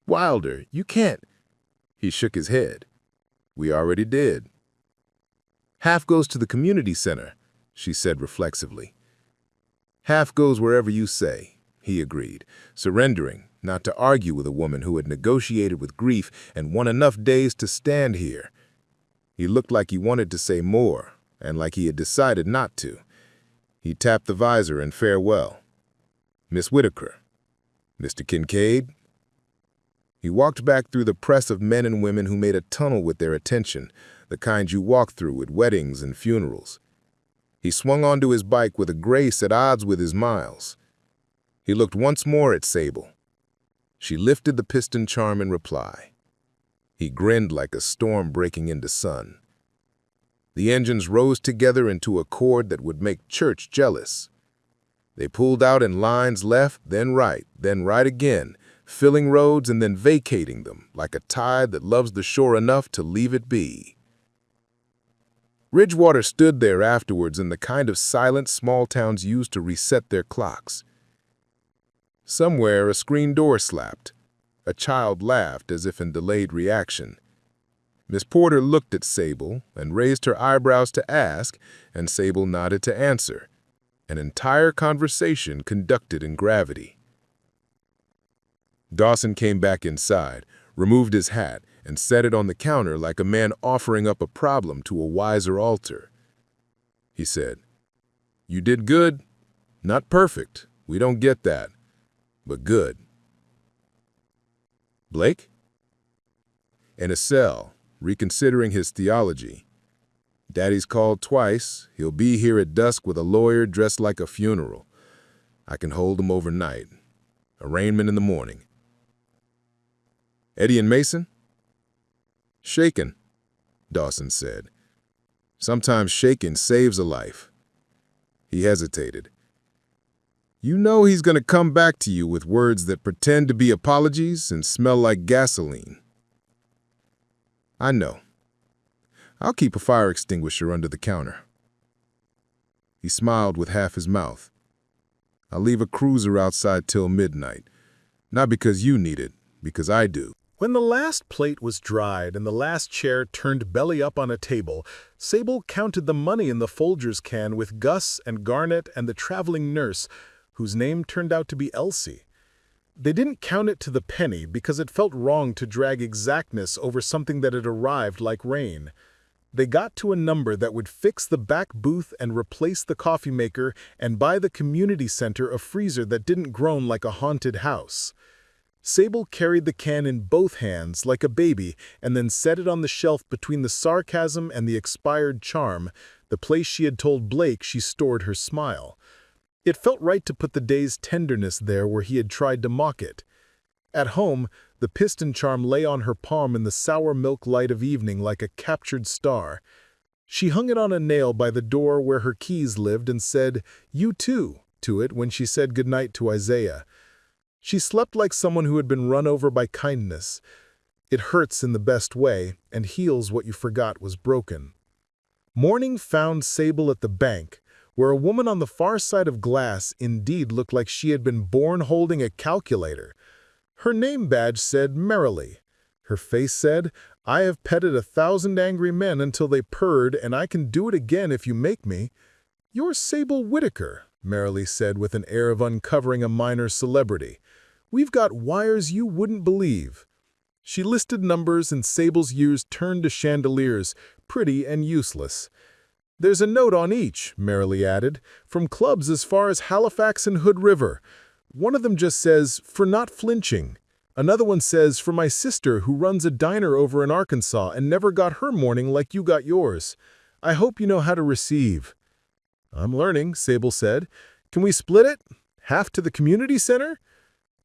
"Wilder, you can't." He shook his head. "We already did." "Half goes to the community center," she said reflexively. "Half goes wherever you say," he agreed, surrendering, not to argue with a woman who had negotiated with grief and won enough days to stand here. He looked like he wanted to say more, and like he had decided not to. He tapped the visor in farewell. "Miss Whitaker. Mr. Kincaid." He walked back through the press of men and women who made a tunnel with their attention, the kind you walk through at weddings and funerals. He swung onto his bike with a grace at odds with his miles. He looked once more at Sable. She lifted the piston charm in reply. He grinned like a storm breaking into sun. The engines rose together into a chord that would make Church jealous. They pulled out in lines left, then right again, filling roads and then vacating them, like a tide that loves the shore enough to leave it be. Ridgewater stood there afterwards in the kind of silence small towns use to reset their clocks. Somewhere a screen door slapped. A child laughed as if in delayed reaction. Miss Porter looked at Sable and raised her eyebrows to ask, and Sable nodded to answer. An entire conversation conducted in gravity. Dawson came back inside, removed his hat, and set it on the counter like a man offering up a problem to a wiser altar. He said, "You did good. Not perfect. We don't get that. But good." "Blake?" In a cell, reconsidering his theology. "Daddy's called twice. He'll be here at dusk with a lawyer dressed like a funeral. I can hold him overnight. Arraignment in the morning." "Eddie and Mason?" "Shaken," Dawson said. "Sometimes shaking saves a life." He hesitated. "You know he's going to come back to you with words that pretend to be apologies and smell like gasoline." "I know. I'll keep a fire extinguisher under the counter." He smiled with half his mouth. "I'll leave a cruiser outside till midnight. Not because you need it, because I do." When the last plate was dried and the last chair turned belly up on a table, Sable counted the money in the Folgers can with Gus and Garnet and the traveling nurse, whose name turned out to be Elsie. They didn't count it to the penny because it felt wrong to drag exactness over something that had arrived like rain. They got to a number that would fix the back booth and replace the coffee maker and buy the community center a freezer that didn't groan like a haunted house. Sable carried the can in both hands like a baby and then set it on the shelf between the sarcasm and the expired charm, the place she had told Blake she stored her smile. It felt right to put the day's tenderness there where he had tried to mock it. At home, the piston charm lay on her palm in the sour milk light of evening like a captured star. She hung it on a nail by the door where her keys lived and said, "You too," to it when she said goodnight to Isaiah. She slept like someone who had been run over by kindness. It hurts in the best way and heals what you forgot was broken. Morning found Sable at the bank, where a woman on the far side of glass indeed looked like she had been born holding a calculator. Her name badge said Merrily. Her face said, "I have petted 1,000 angry men until they purred, and I can do it again if you make me." "You're Sable Whitaker," Merrily said with an air of uncovering a minor celebrity. "We've got wires you wouldn't believe." She listed numbers and Sable's years turned to chandeliers, pretty and useless. "There's a note on each," Merrily added, "from clubs as far as Halifax and Hood River. One of them just says, 'For not flinching.' Another one says, 'For my sister who runs a diner over in Arkansas and never got her morning like you got yours. I hope you know how to receive." "I'm learning," Sable said. "Can we split it? Half to the community center?"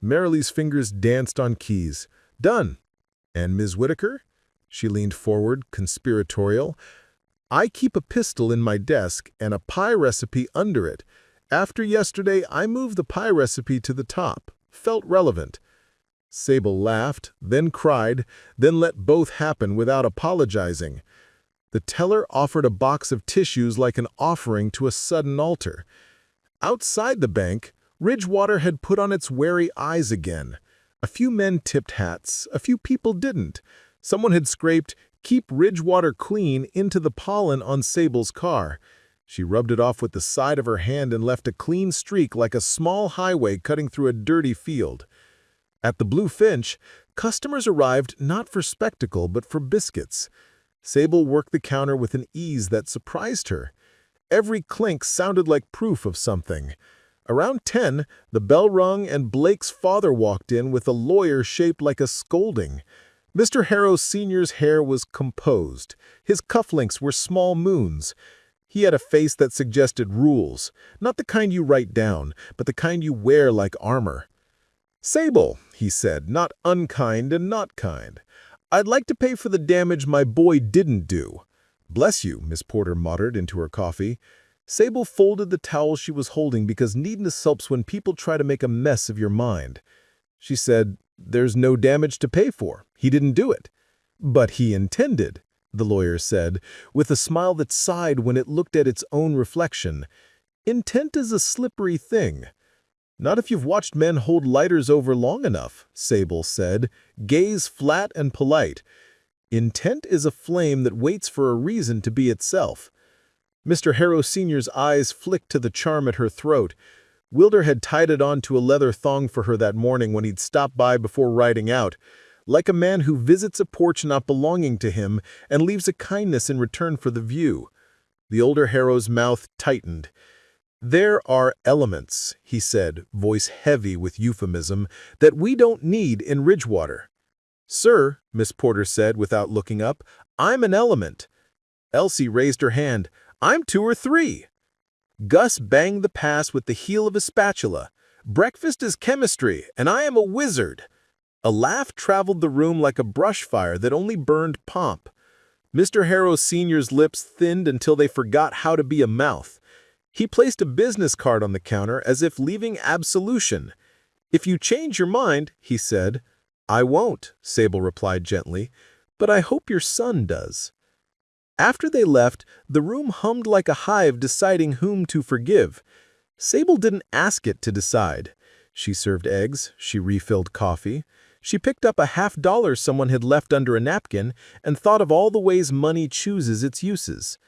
Merrily's fingers danced on keys. "Done." "And Ms. Whitaker?" She leaned forward, conspiratorial. "I keep a pistol in my desk and a pie recipe under it, After yesterday, I moved the pie recipe to the top. Felt relevant. Sable laughed, then cried, then let both happen without apologizing. The teller offered a box of tissues like an offering to a sudden altar. Outside the bank, Ridgewater had put on its wary eyes again. A few men tipped hats, a few people didn't. Someone had scraped, "Keep Ridgewater clean," into the pollen on Sable's car. She rubbed it off with the side of her hand and left a clean streak like a small highway cutting through a dirty field. At the Blue Finch, customers arrived not for spectacle but for biscuits. Sable worked the counter with an ease that surprised her. Every clink sounded like proof of something. Around 10, the bell rung and Blake's father walked in with a lawyer shaped like a scolding. Mr. Harrow Sr.'s hair was composed. His cufflinks were small moons. He had a face that suggested rules, not the kind you write down, but the kind you wear like armor. "Sable," he said, not unkind and not kind. "I'd like to pay for the damage my boy didn't do." "Bless you," Miss Porter muttered into her coffee. Sable folded the towel she was holding because neatness helps when people try to make a mess of your mind. She said, "There's no damage to pay for. He didn't do it." "But he intended," the lawyer said, with a smile that sighed when it looked at its own reflection. "Intent is a slippery thing." "Not if you've watched men hold lighters over long enough," Sable said, gaze flat and polite. "Intent is a flame that waits for a reason to be itself." Mr. Harrow Sr.'s eyes flicked to the charm at her throat. Wilder had tied it on to a leather thong for her that morning when he'd stopped by before riding out, like a man who visits a porch not belonging to him and leaves a kindness in return for the view. The older Harrow's mouth tightened. "There are elements," he said, voice heavy with euphemism, "that we don't need in Ridgewater." "Sir," Miss Porter said without looking up, "I'm an element." Elsie raised her hand. "I'm 2 or 3. Gus banged the pass with the heel of a spatula. "Breakfast is chemistry, and I am a wizard." A laugh traveled the room like a brush fire that only burned pomp. Mr. Harrow Sr.'s lips thinned until they forgot how to be a mouth. He placed a business card on the counter as if leaving absolution. "If you change your mind," he said. "I won't," Sable replied gently, "but I hope your son does." After they left, the room hummed like a hive deciding whom to forgive. Sable didn't ask it to decide. She served eggs, she refilled coffee. She picked up a $50 someone had left under a napkin and thought of all the ways money chooses its uses.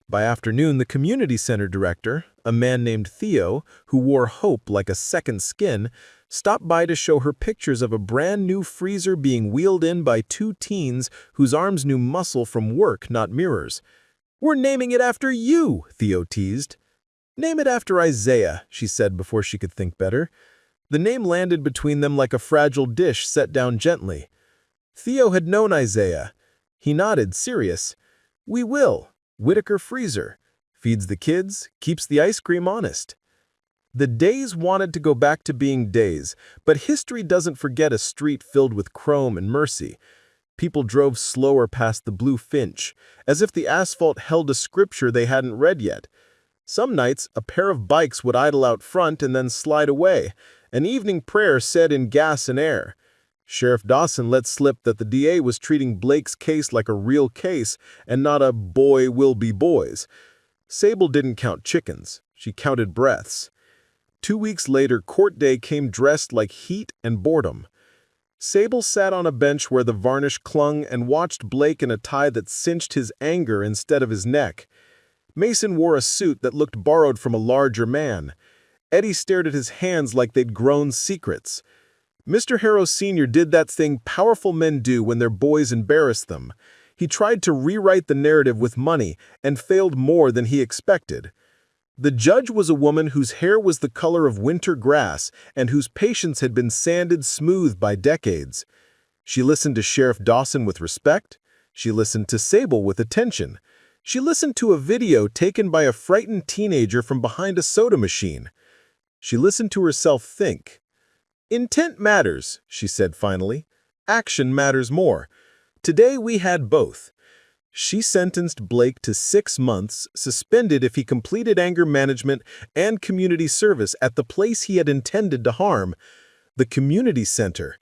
By afternoon, the community center director, a man named Theo, who wore hope like a second skin, stopped by to show her pictures of a brand new freezer being wheeled in by 2 teens whose arms knew muscle from work, not mirrors. "We're naming it after you," Theo teased. "Name it after Isaiah," she said before she could think better. The name landed between them like a fragile dish set down gently. Theo had known Isaiah. He nodded, serious. "We will. Whitaker Freezer. Feeds the kids, keeps the ice cream honest." The days wanted to go back to being days, but history doesn't forget a street filled with chrome and mercy. People drove slower past the Blue Finch, as if the asphalt held a scripture they hadn't read yet. Some nights, a pair of bikes would idle out front and then slide away, an evening prayer said in gas and air. Sheriff Dawson let slip that the DA was treating Blake's case like a real case and not a boy will be boys. Sable didn't count chickens. She counted breaths. 2 weeks later, court day came dressed like heat and boredom. Sable sat on a bench where the varnish clung and watched Blake in a tie that cinched his anger instead of his neck. Mason wore a suit that looked borrowed from a larger man. Eddie stared at his hands like they'd grown secrets. Mr. Harrow Sr. did that thing powerful men do when their boys embarrass them. He tried to rewrite the narrative with money and failed more than he expected. The judge was a woman whose hair was the color of winter grass and whose patience had been sanded smooth by decades. She listened to Sheriff Dawson with respect. She listened to Sable with attention. She listened to a video taken by a frightened teenager from behind a soda machine. She listened to herself think. "Intent matters," she said finally. "Action matters more. Today we had both. She sentenced Blake to 6 months, suspended if he completed anger management and community service at the place he had intended to harm, the community center.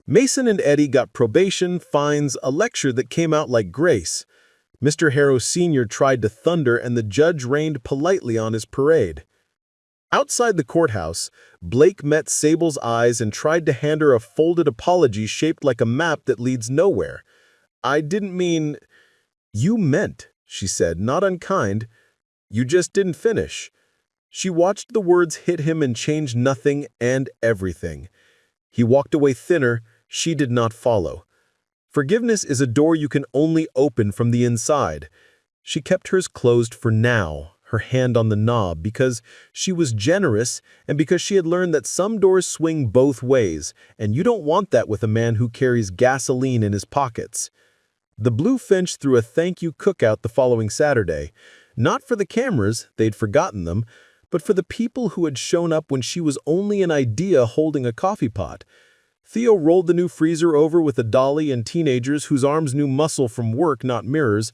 Mason and Eddie got probation, fines, a lecture that came out like grace. Mr. Harrow Sr. tried to thunder, and the judge rained politely on his parade. Outside the courthouse, Blake met Sable's eyes and tried to hand her a folded apology shaped like a map that leads nowhere. "I didn't mean—" "You meant," she said, not unkind. "You just didn't finish." She watched the words hit him and change nothing and everything. He walked away thinner. She did not follow. Forgiveness is a door you can only open from the inside. She kept hers closed for now, her hand on the knob, because she was generous and because she had learned that some doors swing both ways, and you don't want that with a man who carries gasoline in his pockets. The Blue Finch threw a thank you cookout the following Saturday, not for the cameras, they'd forgotten them, but for the people who had shown up when she was only an idea holding a coffee pot. Theo rolled the new freezer over with a dolly and teenagers whose arms knew muscle from work, not mirrors.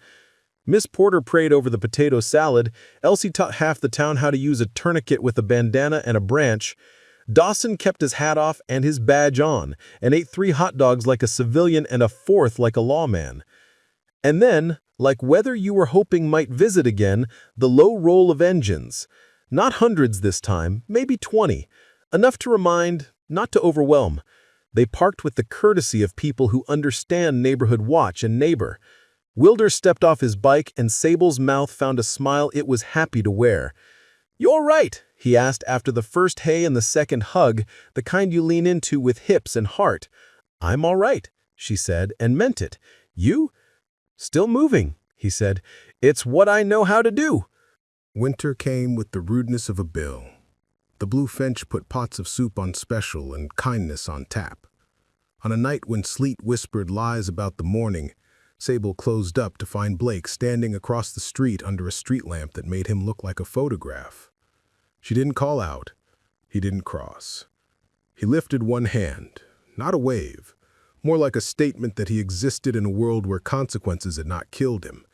Miss Porter prayed over the potato salad. Elsie taught half the town how to use a tourniquet with a bandana and a branch. Dawson kept his hat off and his badge on, and ate 3 hot dogs like a civilian and a 4th like a lawman. And then, like weather you were hoping might visit again, the low roll of engines. Not hundreds this time, maybe 20. Enough to remind, not to overwhelm. They parked with the courtesy of people who understand neighborhood watch and neighbor. Wilder stepped off his bike, and Sable's mouth found a smile it was happy to wear. "You're right," he asked after the first hey and the second hug, the kind you lean into with hips and heart. "I'm all right," she said, and meant it. "You?" "Still moving," he said. "It's what I know how to do." Winter came with the rudeness of a bill. The Blue Finch put pots of soup on special and kindness on tap. On a night when sleet whispered lies about the morning, Sable closed up to find Blake standing across the street under a street lamp that made him look like a photograph. She didn't call out. He didn't cross. He lifted one hand, not a wave, more like a statement that he existed in a world where consequences had not killed him.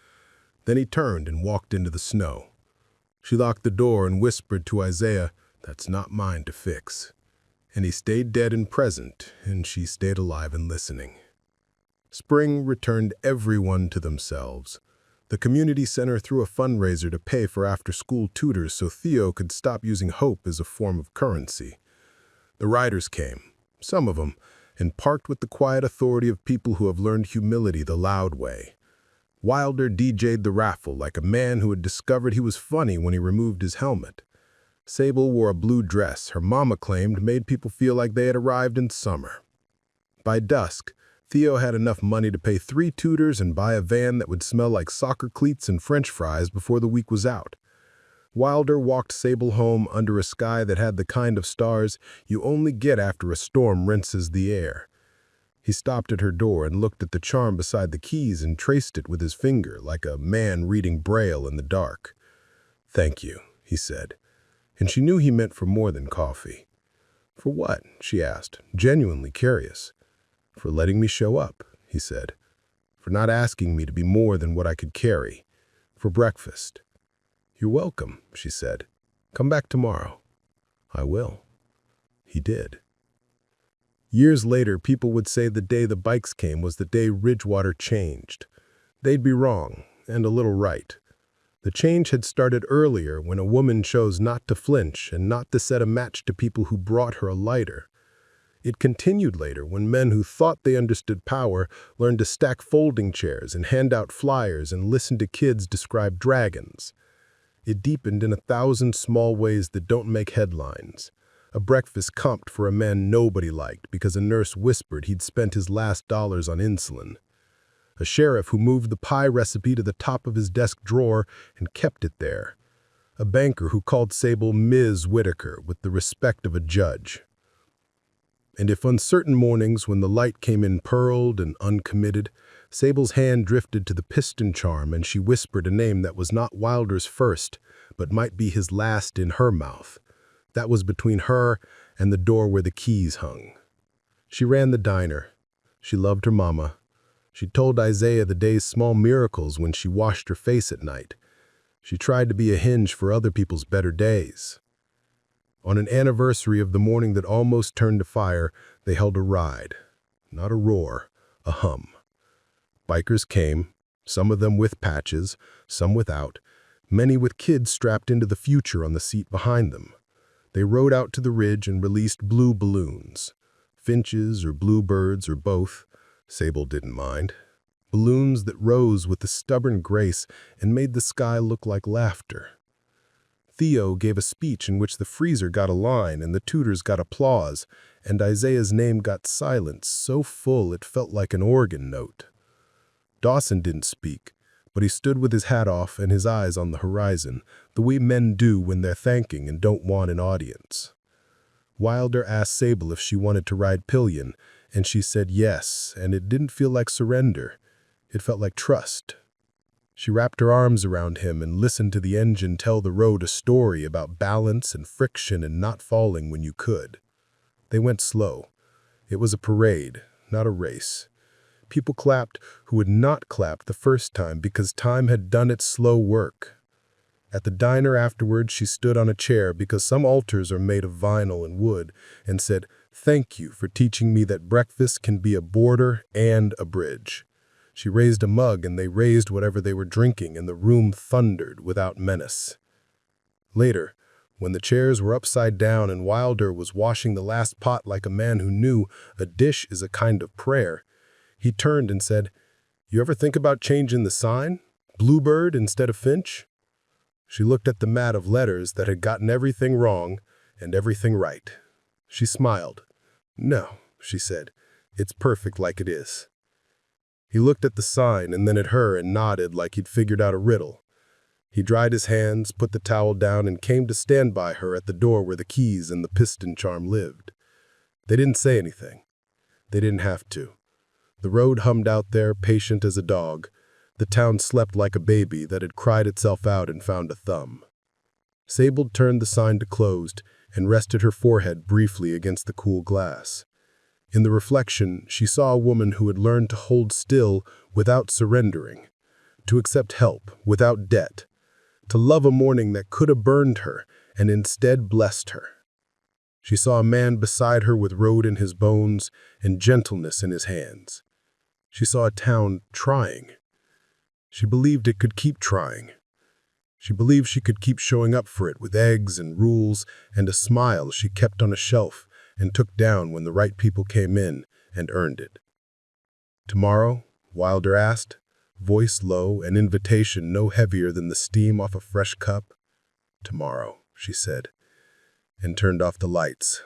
Then he turned and walked into the snow. She locked the door and whispered to Isaiah, "That's not mine to fix." And he stayed dead and present, and she stayed alive and listening. Spring returned everyone to themselves. The community center threw a fundraiser to pay for after-school tutors so Theo could stop using hope as a form of currency. The riders came, some of them, and parked with the quiet authority of people who have learned humility the loud way. Wilder DJ'd the raffle like a man who had discovered he was funny when he removed his helmet. Sable wore a blue dress her mama claimed made people feel like they had arrived in summer. By dusk, Theo had enough money to pay 3 tutors and buy a van that would smell like soccer cleats and French fries before the week was out. Wilder walked Sable home under a sky that had the kind of stars you only get after a storm rinses the air. He stopped at her door and looked at the charm beside the keys and traced it with his finger like a man reading Braille in the dark. "Thank you," he said. And she knew he meant for more than coffee. "For what?" she asked, genuinely curious. "For letting me show up," he said. "For not asking me to be more than what I could carry. For breakfast." "You're welcome," she said. "Come back tomorrow." "I will." He did. Years later, people would say the day the bikes came was the day Ridgewater changed. They'd be wrong, and a little right. The change had started earlier when a woman chose not to flinch and not to set a match to people who brought her a lighter. It continued later when men who thought they understood power learned to stack folding chairs and hand out flyers and listen to kids describe dragons. It deepened in 1,000 small ways that don't make headlines. A breakfast comped for a man nobody liked because a nurse whispered he'd spent his last dollars on insulin. A sheriff who moved the pie recipe to the top of his desk drawer and kept it there. A banker who called Sable Ms. Whitaker with the respect of a judge. And if uncertain mornings when the light came in pearled and uncommitted, Sable's hand drifted to the piston charm and she whispered a name that was not Wilder's first, but might be his last in her mouth. That was between her and the door where the keys hung. She ran the diner. She loved her mama. She told Isaiah the day's small miracles when she washed her face at night. She tried to be a hinge for other people's better days. On an anniversary of the morning that almost turned to fire, they held a ride. Not a roar, a hum. Bikers came, some of them with patches, some without, many with kids strapped into the future on the seat behind them. They rode out to the ridge and released blue balloons. Finches or bluebirds or both, Sable didn't mind. Balloons that rose with a stubborn grace and made the sky look like laughter. Theo gave a speech in which the freezer got a line and the tutors got applause, and Isaiah's name got silence so full it felt like an organ note. Dawson didn't speak, but he stood with his hat off and his eyes on the horizon, the way men do when they're thanking and don't want an audience. Wilder asked Sable if she wanted to ride pillion, and she said yes, and it didn't feel like surrender. It felt like trust. She wrapped her arms around him and listened to the engine tell the road a story about balance and friction and not falling when you could. They went slow. It was a parade, not a race. People clapped who had not clapped the first time because time had done its slow work. At the diner afterward, she stood on a chair because some altars are made of vinyl and wood and said, "Thank you for teaching me that breakfast can be a border and a bridge." She raised a mug and they raised whatever they were drinking and the room thundered without menace. Later, when the chairs were upside down and Wilder was washing the last pot like a man who knew a dish is a kind of prayer, he turned and said, "You ever think about changing the sign? Bluebird instead of Finch?" She looked at the mat of letters that had gotten everything wrong and everything right. She smiled. "No," she said, "it's perfect like it is." He looked at the sign and then at her and nodded like he'd figured out a riddle. He dried his hands, put the towel down, and came to stand by her at the door where the keys and the piston charm lived. They didn't say anything. They didn't have to. The road hummed out there, patient as a dog. The town slept like a baby that had cried itself out and found a thumb. Sable turned the sign to closed and rested her forehead briefly against the cool glass. In the reflection, she saw a woman who had learned to hold still without surrendering, to accept help without debt, to love a morning that could have burned her and instead blessed her. She saw a man beside her with road in his bones and gentleness in his hands. She saw a town trying. She believed it could keep trying. She believed she could keep showing up for it with eggs and rules and a smile she kept on a shelf and took down when the right people came in and earned it. "Tomorrow?" Wilder asked, voice low, an invitation no heavier than the steam off a fresh cup. "Tomorrow," she said, and turned off the lights.